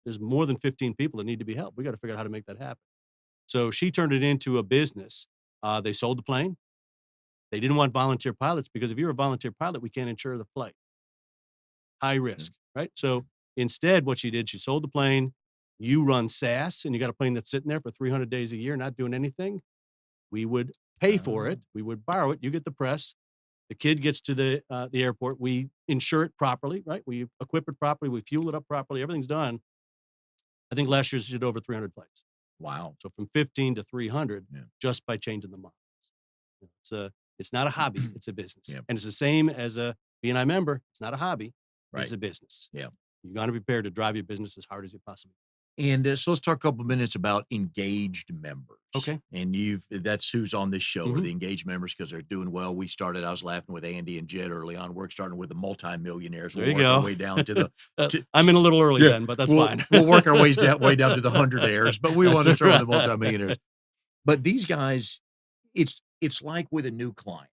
There's more than 15 people that need to be helped. We got to figure out how to make that happen." So she turned it into a business. They sold the plane. They didn't want volunteer pilots because if you're a volunteer pilot, we can't insure the flight. High Mhm. risk, right? So instead, what she did, she sold the plane. You run SAS, and you got a plane that's sitting there for 300 days a year, not doing anything. We would pay for Oh, it. We would borrow it. You get the press. The kid gets to the airport. We insure it properly, right? We equip it properly. We fuel it up properly. Everything's done. I think last year she did over 300 flights. wow. So from 15 to 300 Yeah. just by changing the models. It's not a hobby. It's a business, Yeah. and it's the same as a BNI member. It's not a hobby. It's Right. a business. Yeah. You got to be prepared to drive your business as hard as you possibly. And so let's talk a couple minutes about engaged members. Okay. And that's who's on this show are Mhm. the engaged members because they're doing well. I was laughing with Andy and Jed early on. We're starting with the multimillionaires. There We'll you work our go. way down to the, I'm in a little early yeah, then, but that's we'll, fine. we'll work our ways down, way down to the hundredaires, but we want That's to start with the right. multimillionaires. But these guys, it's like with a new client.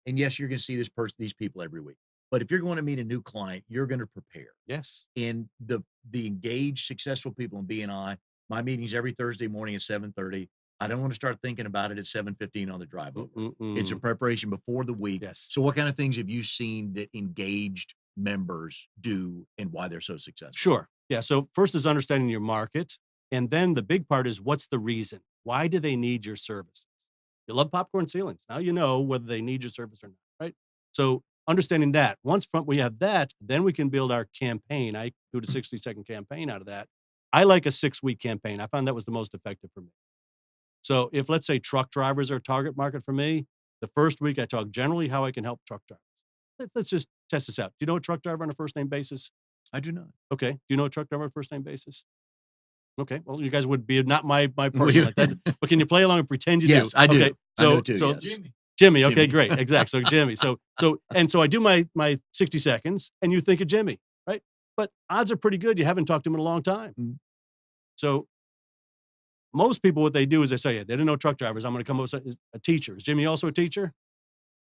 And yes, you're going to see these people every week. But if you're going to meet a new client, you're going to prepare. Yes. And the engaged, successful people in BNI, my meeting's every Thursday morning at 7:30. I don't want to start thinking about it at 7:15 on the drive over. It's a Mm-mm-mm. preparation before the week. Yes. So what kind of things have you seen that engaged members do and why they're so successful? Sure. Yeah. So first is understanding your market. And then the big part is what's the reason? Why do they need your services? You love popcorn ceilings. Now you know whether they need your service or not, right? So understanding that. We have that, then we can build our campaign. I do the 60-second campaign out of that. I like a 6-week campaign. I found that was the most effective for me. So if let's say truck drivers are a target market for me, the first week I talk generally how I can help truck drivers. Let's just test this out. Do you know a truck driver on a first name basis? I do not. Okay. Do you know a truck driver on a first name basis? Okay. Well, you guys would be not my Well, person like that. But can you play along and pretend you do? yes, I Okay. do. I know too. So Yes. Jimmy. Okay, Jimmy. great. Exactly. So Jimmy. So I do my 60 seconds and you think of Jimmy, right? But odds are pretty good you haven't talked to him in a long time. Mm. So most people, what they do is they say, yeah, they didn't know truck drivers. I'm going to come up with a teacher. Is Jimmy also a teacher?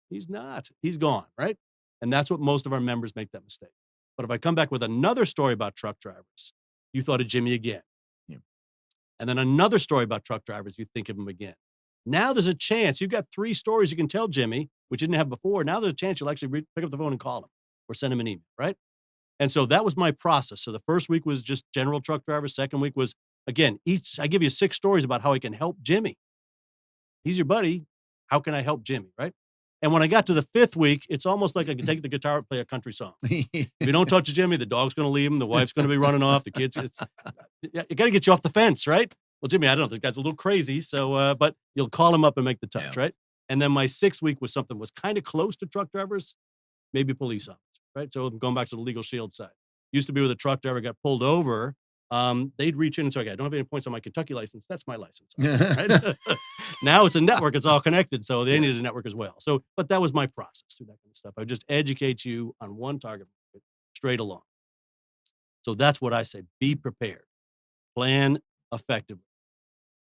He's not. He's gone, right? And that's what most of our members make that mistake. But if I come back with another story about truck drivers, you thought of Jimmy again. Yeah. And then another story about truck drivers, you think of him again. Now there's a chance you've got 3 stories you can tell Jimmy, which you didn't have before. Now there's a chance you'll actually pick up the phone and call him or send him an email, right? And so that was my process. So the first week was just general truck drivers. Second week was, again, I give you 6 stories about how I can help Jimmy. He's your buddy. How can I help Jimmy, right? And when I got to the 5th week, it's almost like I can take the guitar and play a country song. If you don't touch Jimmy, the dog's going to leave him. The wife's going to be running off. The kids, you got to get you off the fence, right? Well, Jimmy, I don't know. This guy's a little crazy. So, but you'll call him up and make the touch, Yeah. right? And then my 6th week was something was kind of close to truck drivers, maybe police officers, right? So I'm going back to the legal shield side. Used to be where the truck driver got pulled over. They'd reach in and say, okay, I don't have any points on my Kentucky license. That's my license. Right? Now it's a network. It's all connected. So they needed a network as well. So, but that was my process through that kind of stuff. I would just educate you on one target market straight along. So that's what I say. Be prepared. Plan effectively.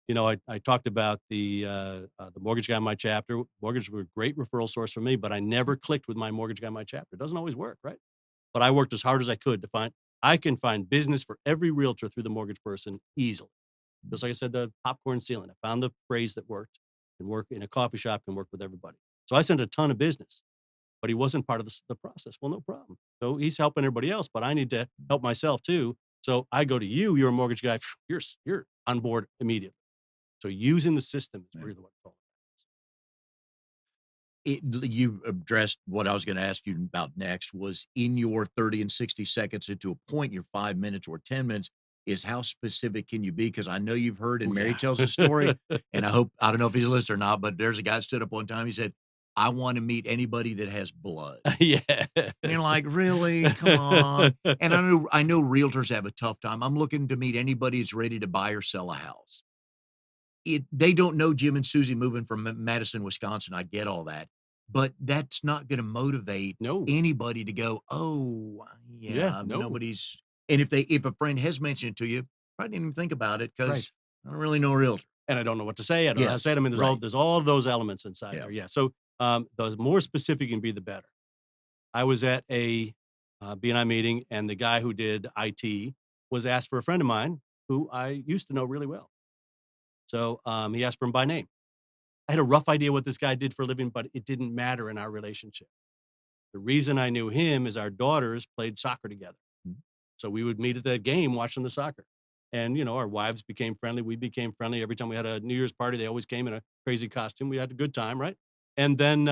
You know, I talked about the mortgage guy in my chapter. Mortgages were a great referral source for me, but I never clicked with my mortgage guy in my chapter. It doesn't always work, right? But I worked as hard as I could to I can find business for every realtor through the mortgage person easily. Just like I said, the popcorn ceiling. I found the phrase that worked. Can work in a coffee shop, can work with everybody. So I sent a ton of business, but he wasn't part of the process. Well, no problem. So he's helping everybody else, but I need to help myself too. So I go to you, you're a mortgage guy. You're on board immediately. So using the system is really what it's all You addressed what I was going to ask you about next was in your 30 and 60 seconds into a point, your 5 minutes or 10 minutes is how specific can you be? Because I know you've heard, and Oh, Mary yeah. tells a story, and I don't know if he's listening or not, but there's a guy that stood up one time. He said, I want to meet anybody that has blood. Yes. And you're like, really? Come on. And I know realtors have a tough time. I'm looking to meet anybody that's ready to buy or sell a house. They don't know Jim and Susie moving from Madison, Wisconsin. I get all that, but that's not going to motivate No. anybody to go, oh, yeah, No. nobody's. And if a friend has mentioned it to you, probably didn't even think about it because Right. I don't really know a realtor. And I don't know what to say. I don't know how to Yes, say it. I mean, right. there's all of those elements inside Yeah. there. Yeah. So the more specific you can be, the better. I was at a BNI meeting, and the guy who did IT was asked for a friend of mine who I used to know really well. So he asked for him by name. I had a rough idea what this guy did for a living, but it didn't matter in our relationship. The reason I knew him is our daughters played soccer together. Mhm. So we would meet at the game watching the soccer. And, you know, our wives became friendly. We became friendly. Every time we had a New Year's party, they always came in a crazy costume. We had a good time, right? And then,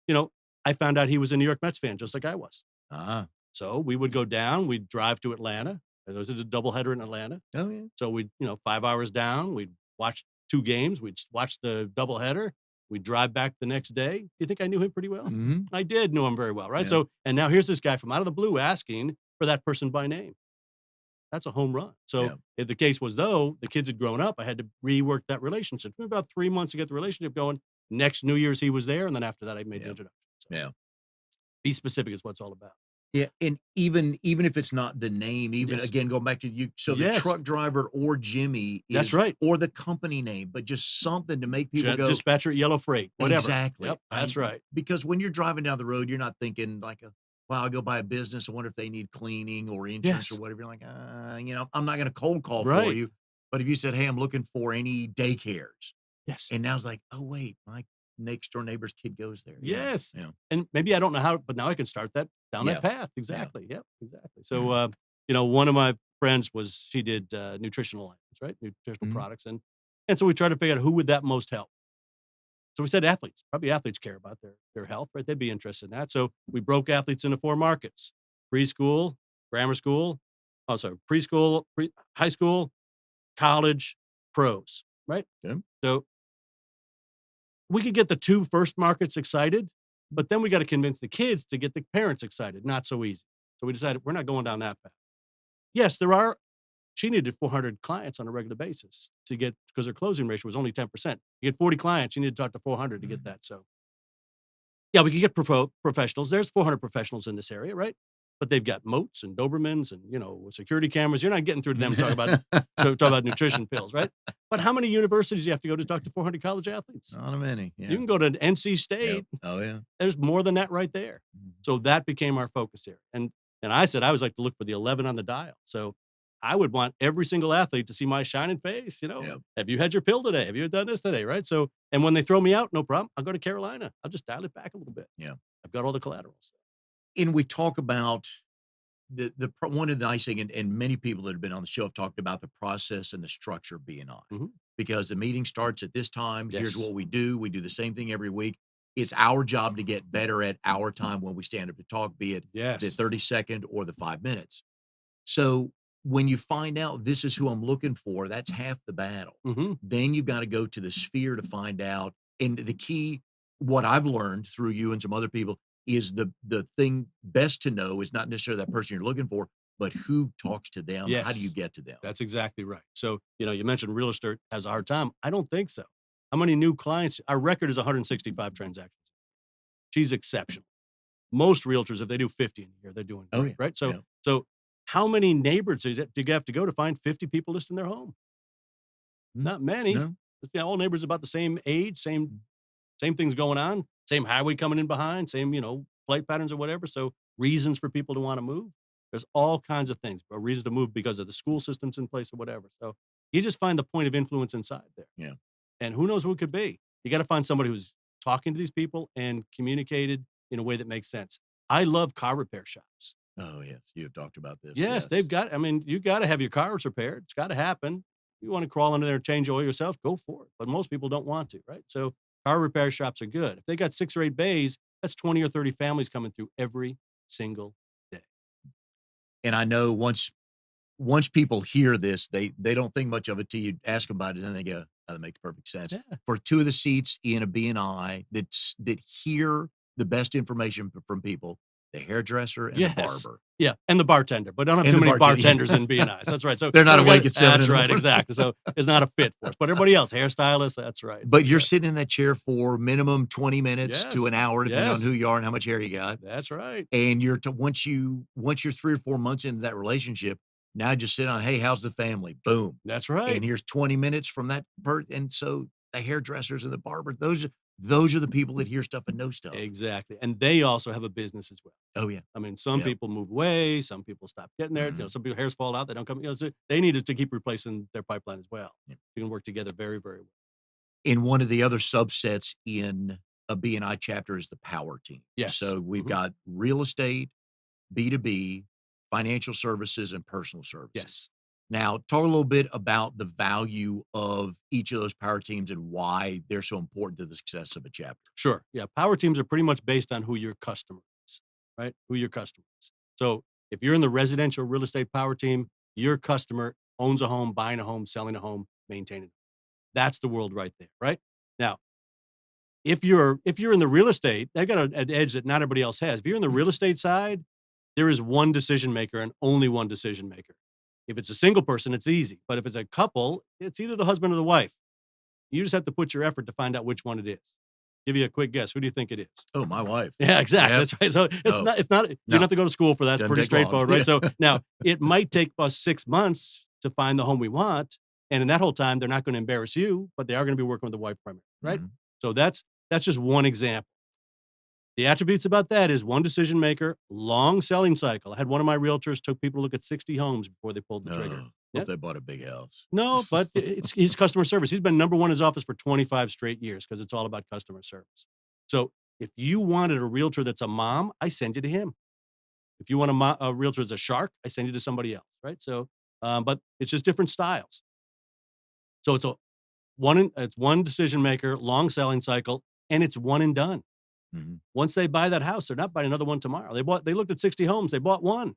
you know, I found out he was a New York Mets fan, just like I was. Ah, So we would go down. We'd drive to Atlanta. Those are the doubleheader in Atlanta. oh, yeah. So we'd, 5 hours down. We'd watch 2 games. We'd watch the doubleheader. We'd drive back the next day. You think I knew him pretty well? Mhm. I did know him very well, right? Yeah. So, and now here's this guy from out of the blue asking for that person by name. That's a home run. So Yeah. if the case was though the kids had grown up, I had to rework that relationship. It took me about 3 months to get the relationship going. Next New Year's he was there, and then after that I made the Yeah. introduction. So Yeah. be specific is what it's all about. Yeah, and even if it's not the name, even Yes. again, going back to you, so the Yes. truck driver or Jimmy That's is right. or the company name, but just something to make people go, Dispatcher at Yellow Freight, whatever. "Exactly." Yep, that's right. Because when you're driving down the road, you're not thinking like, "Wow, I'll go buy a business. I wonder if they need cleaning or insurance or Yes. whatever." You're like, I'm not gonna cold call for Right. you." But if you said, "Hey, I'm looking for any daycares," Yes. and now it's like, "Oh, wait, my next door neighbor's kid goes there." Yeah, Yes. yeah, And maybe I don't know how, but now I can start that down that yeah, path. yeah, Exactly. Yep. Exactly. yeah. So, one of my friends she did nutritional items, right? Nutritional Mhm. products. And so we tried to figure out who would that most help. So we said athletes. Probably athletes care about their health, right? They'd be interested in that. So we broke athletes into 4 markets: preschool, grammar school, oh, sorry, preschool, high school, college, pros, right? Yeah. So we could get the 2 first markets excited, but then we got to convince the kids to get the parents excited. Not so easy. So we decided we're not going down that path. Yes, she needed 400 clients on a regular basis to get, because her closing ratio was only 10%. You get 40 clients, you need to talk to 400 to get Mhm. that. So yeah, we could get professionals. There's 400 professionals in this area, right? But they've got moats and Dobermans and, security cameras. You're not getting through to them talk about nutrition pills, right? But how many universities do you have to go to talk to 400 college athletes? Not a many, You yeah. can go to NC Yep. State. Oh, yeah. There's more than that right there. Mhm. So that became our focus here. And I said I always like to look for the 11 on the dial. So I would want every single athlete to see my shining face. Yep. Have you had your pill today? Have you done this today? Right. So, and when they throw me out, no problem. I'll go to Carolina. I'll just dial it back a little bit. Yeah. I've got all the collateral. So. And we talk about one of the nice thing, and many people that have been on the show have talked about the process and the structure of BNI, Mhm. because the meeting starts at this time. Here's Yes. what we do. We do the same thing every week. It's our job to get better at our time when we stand up to talk, be it the Yes. 30-second or the 5 minutes. So when you find out this is who I'm looking for, that's half the battle. Hmm. Then you've got to go to the sphere to find out. And the key, what I've learned through you and some other people, is the thing best to know is not necessarily that person you're looking for, but who talks to them. How do you Yes. get to them? That's exactly right. So, you mentioned real estate has a hard time. I don't think so. How many new clients? Our record is 165 transactions. She's exceptional. Most realtors, if they do 50 in a year, they're doing Oh, great, yeah. right? So, Yeah. so how many neighbors do you have to go to find 50 people listing their home? Mm, Not many. no. Yeah, all neighbors about the same age, same things going on, same highway coming in behind, same flight patterns or whatever. So reasons for people to want to move. There's all kinds of things, but reasons to move because of the school systems in place or whatever. So you just find the point of influence inside there, Yeah. and who knows who it could be. You got to find somebody who's talking to these people and communicated in a way that makes sense. I love car repair shops. Oh, yes. You have talked about this. Yes, Yes. I mean, you got to have your cars repaired. It's got to happen. You want to crawl into there and change oil yourself, go for it. But most people don't want to, right? So car repair shops are good. If they got 6 or 8 bays, that's 20 or 30 families coming through every single day. And I know once people hear this, they don't think much of it till you ask them about it, and then they go, "Oh, that makes perfect sense." Yeah. For 2 of the seats in a BNI that hear the best information from people, the hairdresser and the Yes. barber. Yeah, and the bartender, but I don't have And too the many bartender, yeah. bartenders in BNIs. That's right. So They're not we gotta awake at 7 That's in the right, morning. exactly. So it's not a fit for us. But everybody else, hairstylists, that's right. So But you're sitting in that chair for minimum 20 minutes to yes, an hour, depending on yes, who you are and how much hair you got. that's right. And you're to once you're 3 or 4 months into that relationship, now just sit on, "Hey, how's the family?" Boom. That's right. And here's 20 minutes from that and so the hairdressers and the barber, those are the people that hear stuff and know stuff. Exactly. And they also have a business as well. Oh, yeah. I mean, some Yeah. people move away, some people stop getting there. Mhm. Some people hairs fall out, they don't come. So they needed to keep replacing their pipeline as well. Yeah. We can work together very, very well. And one of the other subsets in a BNI chapter is the power team. Yes. So we've Mhm. got real estate, B2B, financial services, and personal services. Yes. Now, talk a little bit about the value of each of those power teams and why they're so important to the success of a chapter. Sure. Yeah. Power teams are pretty much based on who your customer is, right? Who your customer is. So if you're in the residential real estate power team, your customer owns a home, buying a home, selling a home, maintaining it. That's the world right there, right? Now, if you're in the real estate, they've got an edge that not everybody else has. If you're in the real estate side, there is one decision maker and only one decision maker. If it's a single person, it's easy. But if it's a couple, it's either the husband or the wife. You just have to put your effort to find out which one it is. Give you a quick guess. Who do you think it is? Oh, my wife. Yeah, exactly. Yep. That's right. So Oh, it's not, you don't no, have to go to school for that. It's doesn't pretty take long. straightforward, right? Yeah. So now it might take us 6 months to find the home we want. And in that whole time, they're not going to embarrass you, but they are going to be working with the wife primarily, right? Mhm. So that's just one example. The attributes about that is one decision maker, long selling cycle. I had one of my realtors took people to look at 60 homes before they pulled the trigger. No, Yeah. hope they bought a big house. No, but he's customer service. He's been number one in his office for 25 straight years because it's all about customer service. So if you wanted a realtor that's a mom, I send you to him. If you want a realtor that's a shark, I send you to somebody else, right? So, but it's just different styles. So it's one decision maker, long selling cycle, and it's one and done. Mhm. Once they buy that house, they're not buying another one tomorrow. They looked at 60 homes, they bought one.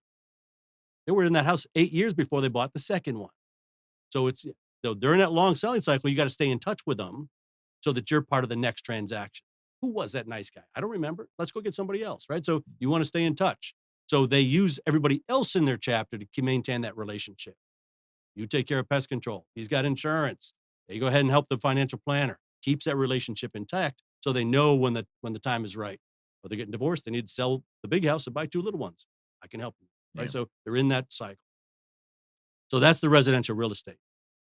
They were in that house 8 years before they bought the second one. So during that long selling cycle, you got to stay in touch with them so that you're part of the next transaction. Who was that nice guy? I don't remember. Let's go get somebody else, right? So you want to stay in touch. So they use everybody else in their chapter to maintain that relationship. You take care of pest control. He's got insurance. They go ahead and help the financial planner. Keeps that relationship intact so they know when the time is right. Or they're getting divorced, they need to sell the big house and buy two little ones. I can help you, Yeah. right? So they're in that cycle. So that's the residential real estate.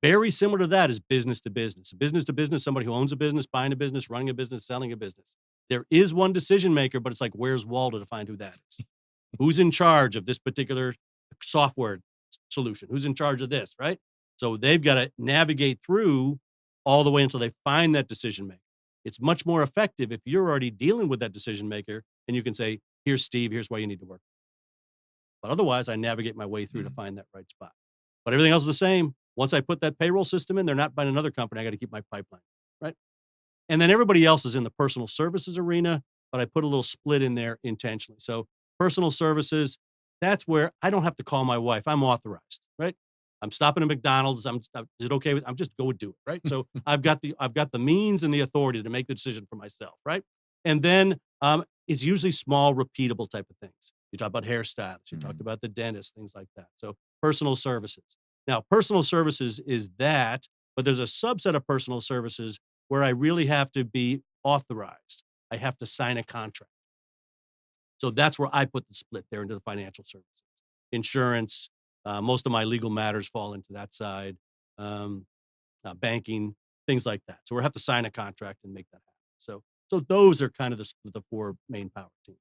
Very similar to that is business to business. Business to business, somebody who owns a business, buying a business, running a business, selling a business. There is one decision maker, but it's like, where's Waldo to find who that is? Who's in charge of this particular software solution? Who's in charge of this, right? So they've got to navigate through all the way until they find that decision maker. It's much more effective if you're already dealing with that decision maker and you can say, here's Steve, here's why you need to work. But otherwise, I navigate my way through to find that right spot. But everything else is the same. Once I put that payroll system in, they're not buying another company. I got to keep my pipeline, right? And then everybody else is in the personal services arena, but I put a little split in there intentionally. So personal services, that's where I don't have to call my wife. I'm authorized, right? I'm stopping at McDonald's. Is it okay with? I'm just go do it, right? So I've got the means and the authority to make the decision for myself, right? And then it's usually small, repeatable type of things. You talk about hairstylists. You talked about the dentist, things like that. So personal services. Now, personal services is that, but there's a subset of personal services where I really have to be authorized. I have to sign a contract. So that's where I put the split there into the financial services. Insurance, most of my legal matters fall into that side, banking, things like that. So we have to sign a contract and make that happen. So those are kind of the four main power teams.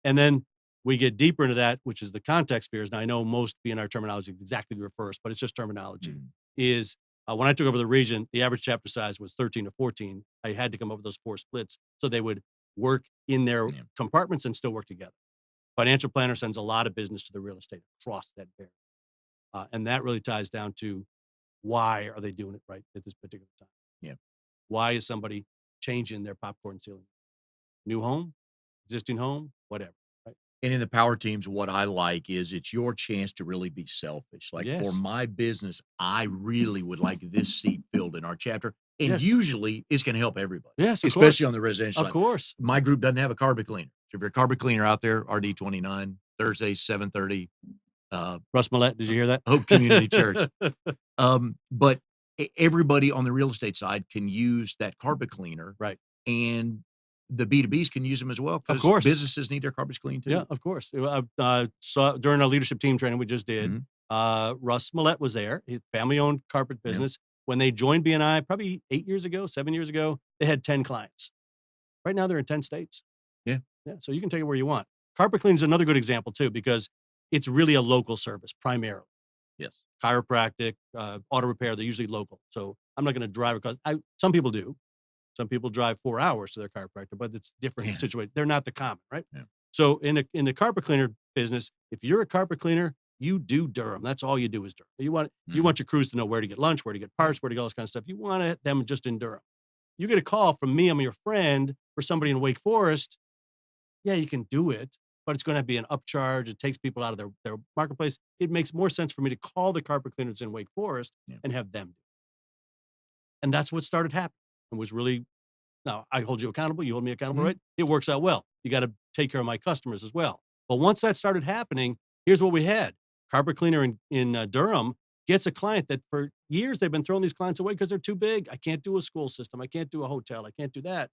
And then we get deeper into that, which is the context spheres. Now, I know most BNR terminology is exactly the reverse, but it's just terminology. Is when I took over the region, the average chapter size was 13 to 14. I had to come up with those four splits so they would work in their compartments and still work together. Financial planner sends a lot of business to the real estate across that barrier. And that really ties down to why are they doing it right at this particular time? Yeah. Why is somebody changing their popcorn ceiling? New home, existing home, whatever. Right? And in the power teams, what I like is it's your chance to really be selfish. Like for Yes. my business, I really would like this seat filled in our chapter. And Yes. usually it's going to help everybody. Yes, of especially course. on the residential Of side. course. My group doesn't have a carpet cleaner. So if you're a carpet cleaner out there, RD29, Thursday, 7:30, Russ Millette, did you hear that? Hope Community Church. But everybody on the real estate side can use that carpet cleaner. Right. And the B2Bs can use them as well Of because course. businesses need their carpets cleaned too. Yeah, of course. I saw during our leadership team training we just did, Russ Millette was there. His family-owned carpet business. When they joined BNI, probably 8 years ago, 7 years ago, they had 10 clients. Right now, they're in 10 states. Yeah. Yeah. So you can take it where you want. Carpet cleaning is another good example too, because it's really a local service primarily. Yes. Chiropractic, auto repair, they're usually local. So I'm not going to drive across. Some people do. Some people drive 4 hours to their chiropractor, but it's different situation. They're not the common, right? Yeah. So in the carpet cleaner business, if you're a carpet cleaner, you do Durham. That's all you do is Durham. You want your crews to know where to get lunch, where to get parts, where to get all this kind of stuff. You want them just in Durham. You get a call from me, I'm your friend, for somebody in Wake Forest. Yeah, you can do it, but it's going to be an upcharge. It takes people out of their marketplace. It makes more sense for me to call the carpet cleaners in Wake Forest and have them do it. And that's what started happening. It was really, now I hold you accountable. You hold me accountable, right? It works out well. You got to take care of my customers as well. But once that started happening, here's what we had. carpet cleaner in Durham gets a client that for years they've been throwing these clients away because they're too big. I can't do a school system. I can't do a hotel. I can't do that.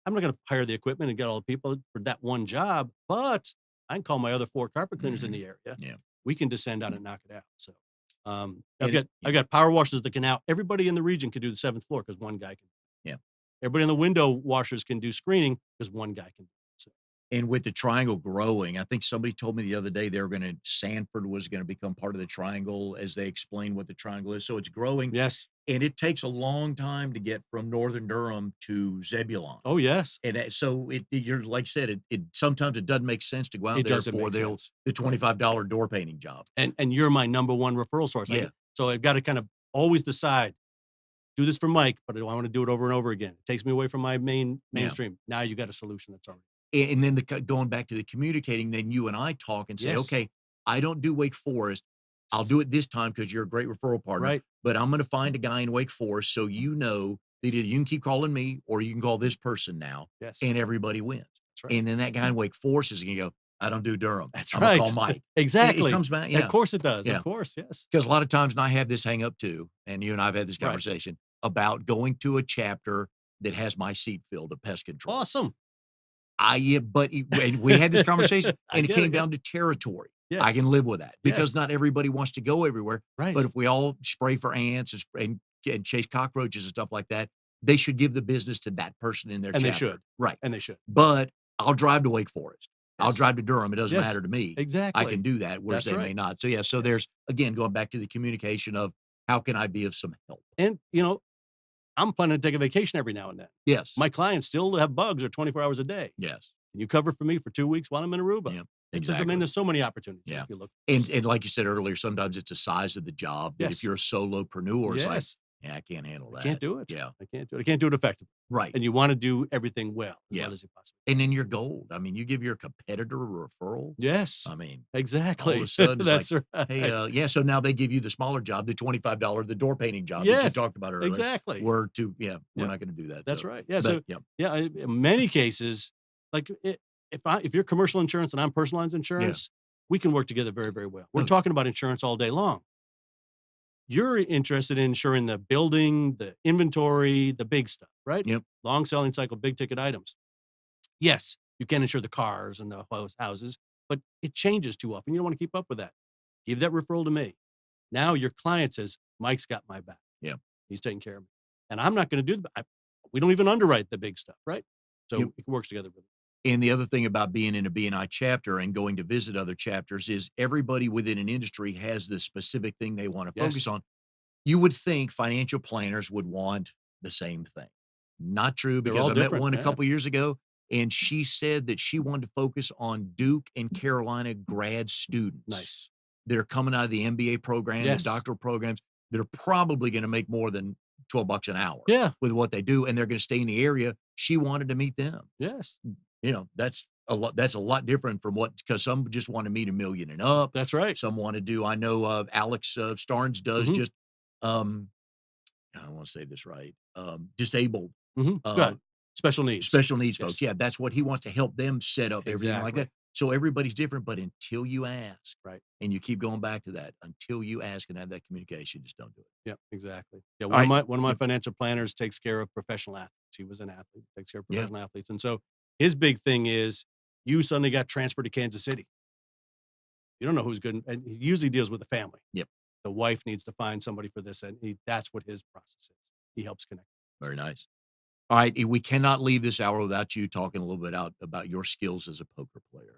I'm not going to hire the equipment and get all the people for that one job, but I can call my other 4 carpet cleaners in Mhm. the area. Yeah. We can descend on it and knock it out. So, And it I've yeah, got power washers that can now everybody in the region can do the 7th floor because one guy can. yeah. Everybody in the window washers can do screening because one guy can. So, And with the triangle growing, I think somebody told me the other day they were gonna Sanford was gonna become part of the triangle as they explain what the triangle is. So it's growing, yes. and it takes a long time to get from Northern Durham to Zebulon. Oh, yes. And so you're like I said, it sometimes it doesn't make sense to go out It there doesn't for make sense. the Right. $25 door painting job. And you're my number one referral source. Yeah, So I've got to kind of always decide, do this for Mike, but I want to do it over and over again. It takes me away from my yeah. mainstream. Now you got a solution that's already. And then going back to the communicating, then you and I talk and say, Yes. "Okay, I don't do Wake Forest. I'll do it this time because you're a great referral partner, Right. but I'm gonna find a guy in Wake Forest so you know that either you can keep calling me or you can call this person now, Yes. and everybody wins." That's right. And then that guy in Wake Forest is gonna go, "I don't do Durham. That's Imma call right. Mike." It Exactly. comes back Of yeah, course it does. Of yeah. course. Yes. Because a lot of times, and I have this hang up too, and you and I have had this Right. conversation about going to a chapter that has my seat filled of pest control. Awesome. Yeah, but and we had this conversation, I and it get came it. Yeah. down to territory. I Yes. can live with that because Yes. not everybody wants to go everywhere. Right. But if we all spray for ants and chase cockroaches and stuff like that, they should give the business to that person in their And they chapter. should. Right. And they should. But I'll drive to Wake Forest. I'll Yes. drive to Durham. It doesn't Yes. matter to me. I can Exactly. do that, whereas That's they may right. not. So yeah, so Yes. there's again going back to the communication of how can I be of some help? And I'm planning to take a vacation every now and then. Yes. My clients still have bugs or 24 hours a day. Yes. Can you cover for me for 2 weeks while I'm in Aruba? Yeah. I mean, Exactly. there's so many opportunities Yeah. if you look. And like you said earlier, sometimes it's the size of the job that if Yes. you're a solopreneur, it's like, Yes. yeah, I can't handle I that. can't do it. Yeah. I can't do it. I can't do it effectively. Right. And you want to do everything well as Yeah. well as you possibly. And then you're gold. I mean, you give your competitor a referral. Yes. I mean, all of Exactly. a sudden it's like, That's hey, right. yeah. So now they give you the smaller job, the $25, the door painting job that you Yes. talked about earlier. Exactly. We're Yeah. not going to do that. That's So, right. Yeah. but So yeah, yeah, in many cases, like if you're commercial insurance and I'm personalized insurance, we can work together very, very well. We're Oh, talking about insurance all day long. You're interested in insuring the building, the inventory, the big stuff, right? yep. Long selling cycle, big ticket items. Yes, you can insure the cars and the houses, but it changes too often. You don't want to keep up with that. Give that referral to me. Now your client says, Mike's got my back. Yeah. He's taking care of me. And I'm not going to do that. We don't even underwrite the big stuff, right? So Yep. it works together with it. And the other thing about being in a BNI chapter and going to visit other chapters is everybody within an industry has this specific thing they want to focus Yes. on. You would think financial planners would want the same thing. Not true They're because all I met different. one a Yeah. couple years ago and she said that she wanted to focus on Duke and Carolina grad students Nice. that are coming out of the MBA program, the Yes. doctoral programs that are probably going to make more than $12 an hour Yeah. with what they do and they're going to stay in the area. She wanted to meet them. Yes. That's a lot different from because some just want to meet 1,000,000 and up. That's right. Some want to do, I know, Alex Starnes does Mhm. just, um, I want to say this right, disabled, Go uh, ahead. Special needs. special needs Yes. folks. Yeah, that's what he wants to help them set up everything like Exactly. that. So everybody's different, but until you ask, Right. and you keep going back to that, until you ask and have that communication, just don't do it. Yeah, exactly. Yeah, All right. one of my financial planners takes care of professional athletes. He was an athlete, takes care of Yeah. professional athletes. And so his big thing is you suddenly got transferred to Kansas City. You don't know who's good. And he usually deals with the family. Yep. The wife needs to find somebody for this. And that's what his process is. He helps connect. Very nice. All right. We cannot leave this hour without you talking a little bit about your skills as a poker player.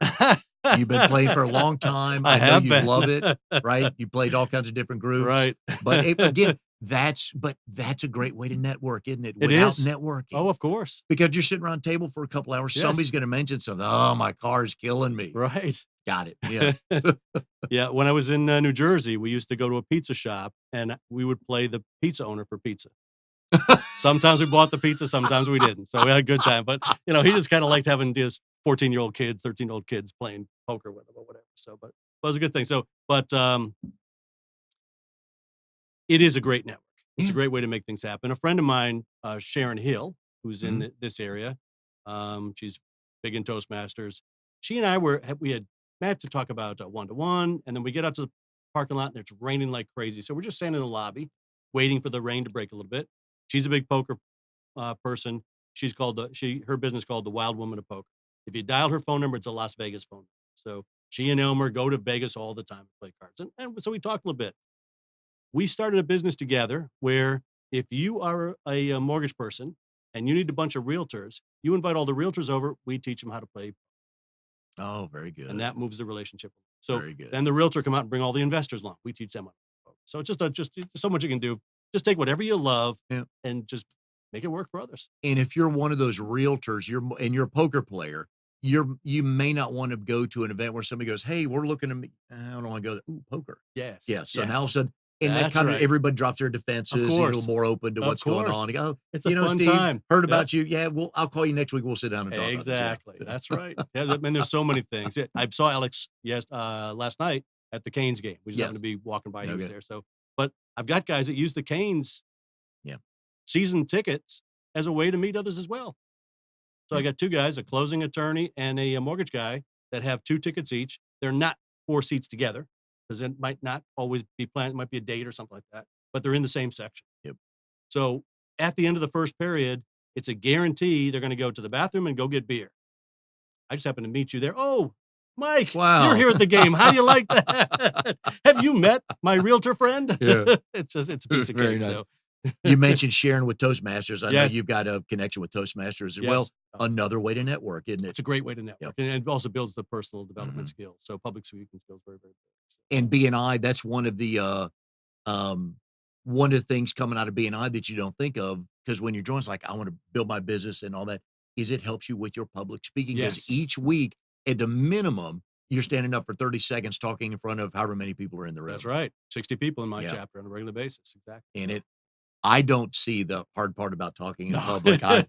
You've been playing for a long time. I I know have you been. love it, right? You played all kinds of different groups. Right. But again, that's a great way to network, isn't it? It Without is. networking. Oh, of course. Because you're sitting around a table for a couple hours, Yes. somebody's going to mention something. Oh, my car's killing me. Right. Got it. Yeah. Yeah. When I was in New Jersey, we used to go to a pizza shop and we would play the pizza owner for pizza. Sometimes we bought the pizza, sometimes we didn't. So we had a good time. But, he just kind of liked having these 14-year-old kids, 13-year-old kids playing poker with him or whatever. So, but it was a good thing. So, but it is a great network. It's a Yeah. great way to make things happen. A friend of mine, Sharon Hill, who's in Mhm. this area, she's big in Toastmasters. She and I we had met to talk about one-to-one, and then we get out to parking lot, and it's raining like crazy. So we're just standing in the lobby, waiting for the rain to break a little bit. She's a big poker person. She's called her business called the Wild Woman of Poker. If you dial her phone number, it's a Las Vegas phone. So she and Elmer go to Vegas all the time to play cards. And so we talked a little bit. We started a business together where if you are a mortgage person and you need a bunch of realtors, you invite all the realtors over, we teach them how to play. Oh, very good. And that moves the relationship. So very good. then the realtor come out and bring all the investors along. We teach them how to play. So it's just so much you can do. Just take whatever you love and just make it work for others. And if you're one of those realtors, you're a poker player, you may not want to go to an event where somebody goes, "Hey, we're looking to meet." I don't want to go. Ooh, poker. Yes. Yeah. So yes. now all of a sudden, and that That's kind of right. everybody drops their defenses, and a little more open to what's going on. You go, it's a fun Steve, time. heard about you. Yeah, well, I'll call you next week. We'll sit down and talk. Exactly. About That's right. Yeah, and there's so many things. I saw Alex last night at the Canes game. We just happened to be walking by. He was there. So, but I've got guys that use the Canes season tickets as a way to meet others as well. So I got two guys, a closing attorney and a mortgage guy, that have 2 tickets each. They're not 4 seats together because it might not always be planned. It might be a date or something like that, but they're in the same section. Yep. So at the end of the first period, it's a guarantee they're going to go to the bathroom and go get beer. I just happen to meet you there. Oh, Mike, wow. You're here at the game. How do you like that? Have you met my realtor friend? Yeah. it's a piece of cake. Nice. So. You mentioned sharing with Toastmasters. I know you've got a connection with Toastmasters as well. Another way to network, isn't it? It's a great way to network. And it also builds the personal development skills. So public speaking skills very, very good. So. And BNI, that's one of the things coming out of BNI that you don't think of, because when you're joining, it's like, I want to build my business and all that, is it helps you with your public speaking. Because each week, at the minimum, you're standing up for 30 seconds talking in front of however many people are in the room. That's right. 60 people in my chapter on a regular basis. Exactly. And I don't see the hard part about talking in public. I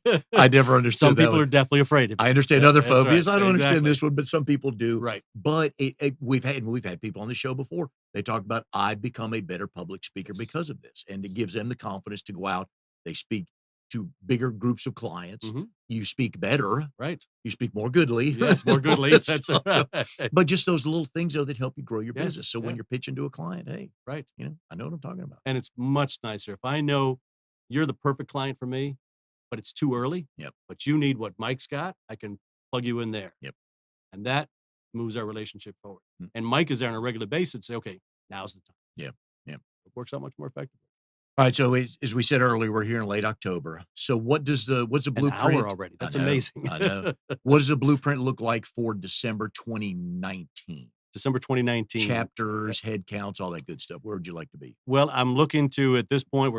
never understood some that. People are definitely afraid of it. I understand other phobias. Right. I don't understand this one, but some people do. Right. But we've had people on the show before. They talk about, I've become a better public speaker because of this. And it gives them the confidence to go out. They speak to bigger groups of clients. Mm-hmm. You speak better. Right. You speak more goodly. Yes, more goodly. That's right. But just those little things, though, that help you grow your business. So when Yeah. you're pitching to a client, hey, right. I know what I'm talking about. And it's much nicer. If I know you're the perfect client for me, but it's too early, but you need what Mike's got, I can plug you in there. Yep. And that moves our relationship forward. And Mike is there on a regular basis and say, okay, now's the time. Yeah. It works out much more effectively. All right. So as we said earlier, we're here in late October. So what's the blueprint? An hour already. That's amazing. I know. What does the blueprint look like for December 2019? December 2019. Chapters, head counts, all that good stuff. Where would you like to be? Well, I'm looking to, at this point,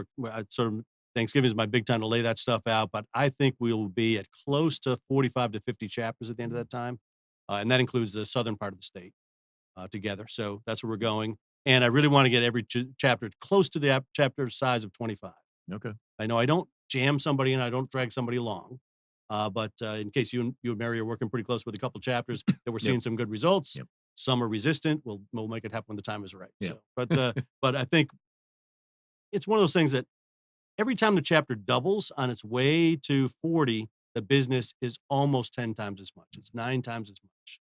Thanksgiving is my big time to lay that stuff out, but I think we will be at close to 45 to 50 chapters at the end of that time. And that includes the southern part of the state together. So that's where we're going. And I really want to get every chapter close to the chapter size of 25. Okay. I know I don't jam somebody and I don't drag somebody along. But in case you and Mary are working pretty close with a couple chapters that we're seeing some good results, some are resistant. We'll make it happen when the time is right. So, but I think it's one of those things that every time the chapter doubles on its way to 40, the business is almost 10 times as much. It's 9 times as much.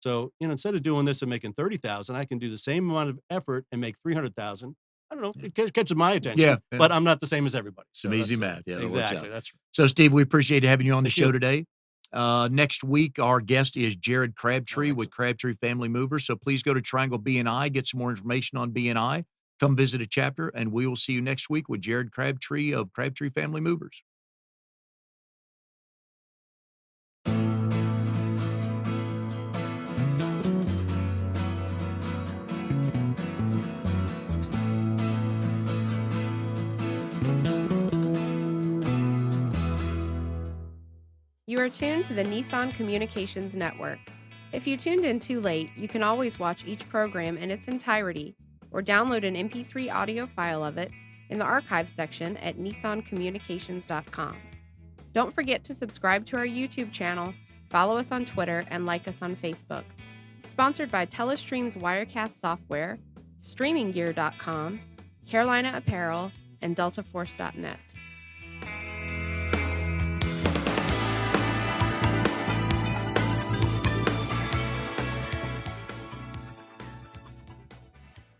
So, instead of doing this and making 30,000, I can do the same amount of effort and make 300,000. I don't know. It catches my attention, but I'm not the same as everybody. So some easy math. Yeah, exactly. That's right. So, Steve, we appreciate having you on the show today. Next week, our guest is Jared Crabtree with Crabtree Family Movers. So please go to Triangle BNI, get some more information on BNI, come visit a chapter, and we will see you next week with Jared Crabtree of Crabtree Family Movers. You are tuned to the Nissan Communications Network. If you tuned in too late, you can always watch each program in its entirety or download an MP3 audio file of it in the archives section at nissancommunications.com. Don't forget to subscribe to our YouTube channel, follow us on Twitter, and like us on Facebook. Sponsored by Telestream's Wirecast software, StreamingGear.com, Carolina Apparel, and DeltaForce.net.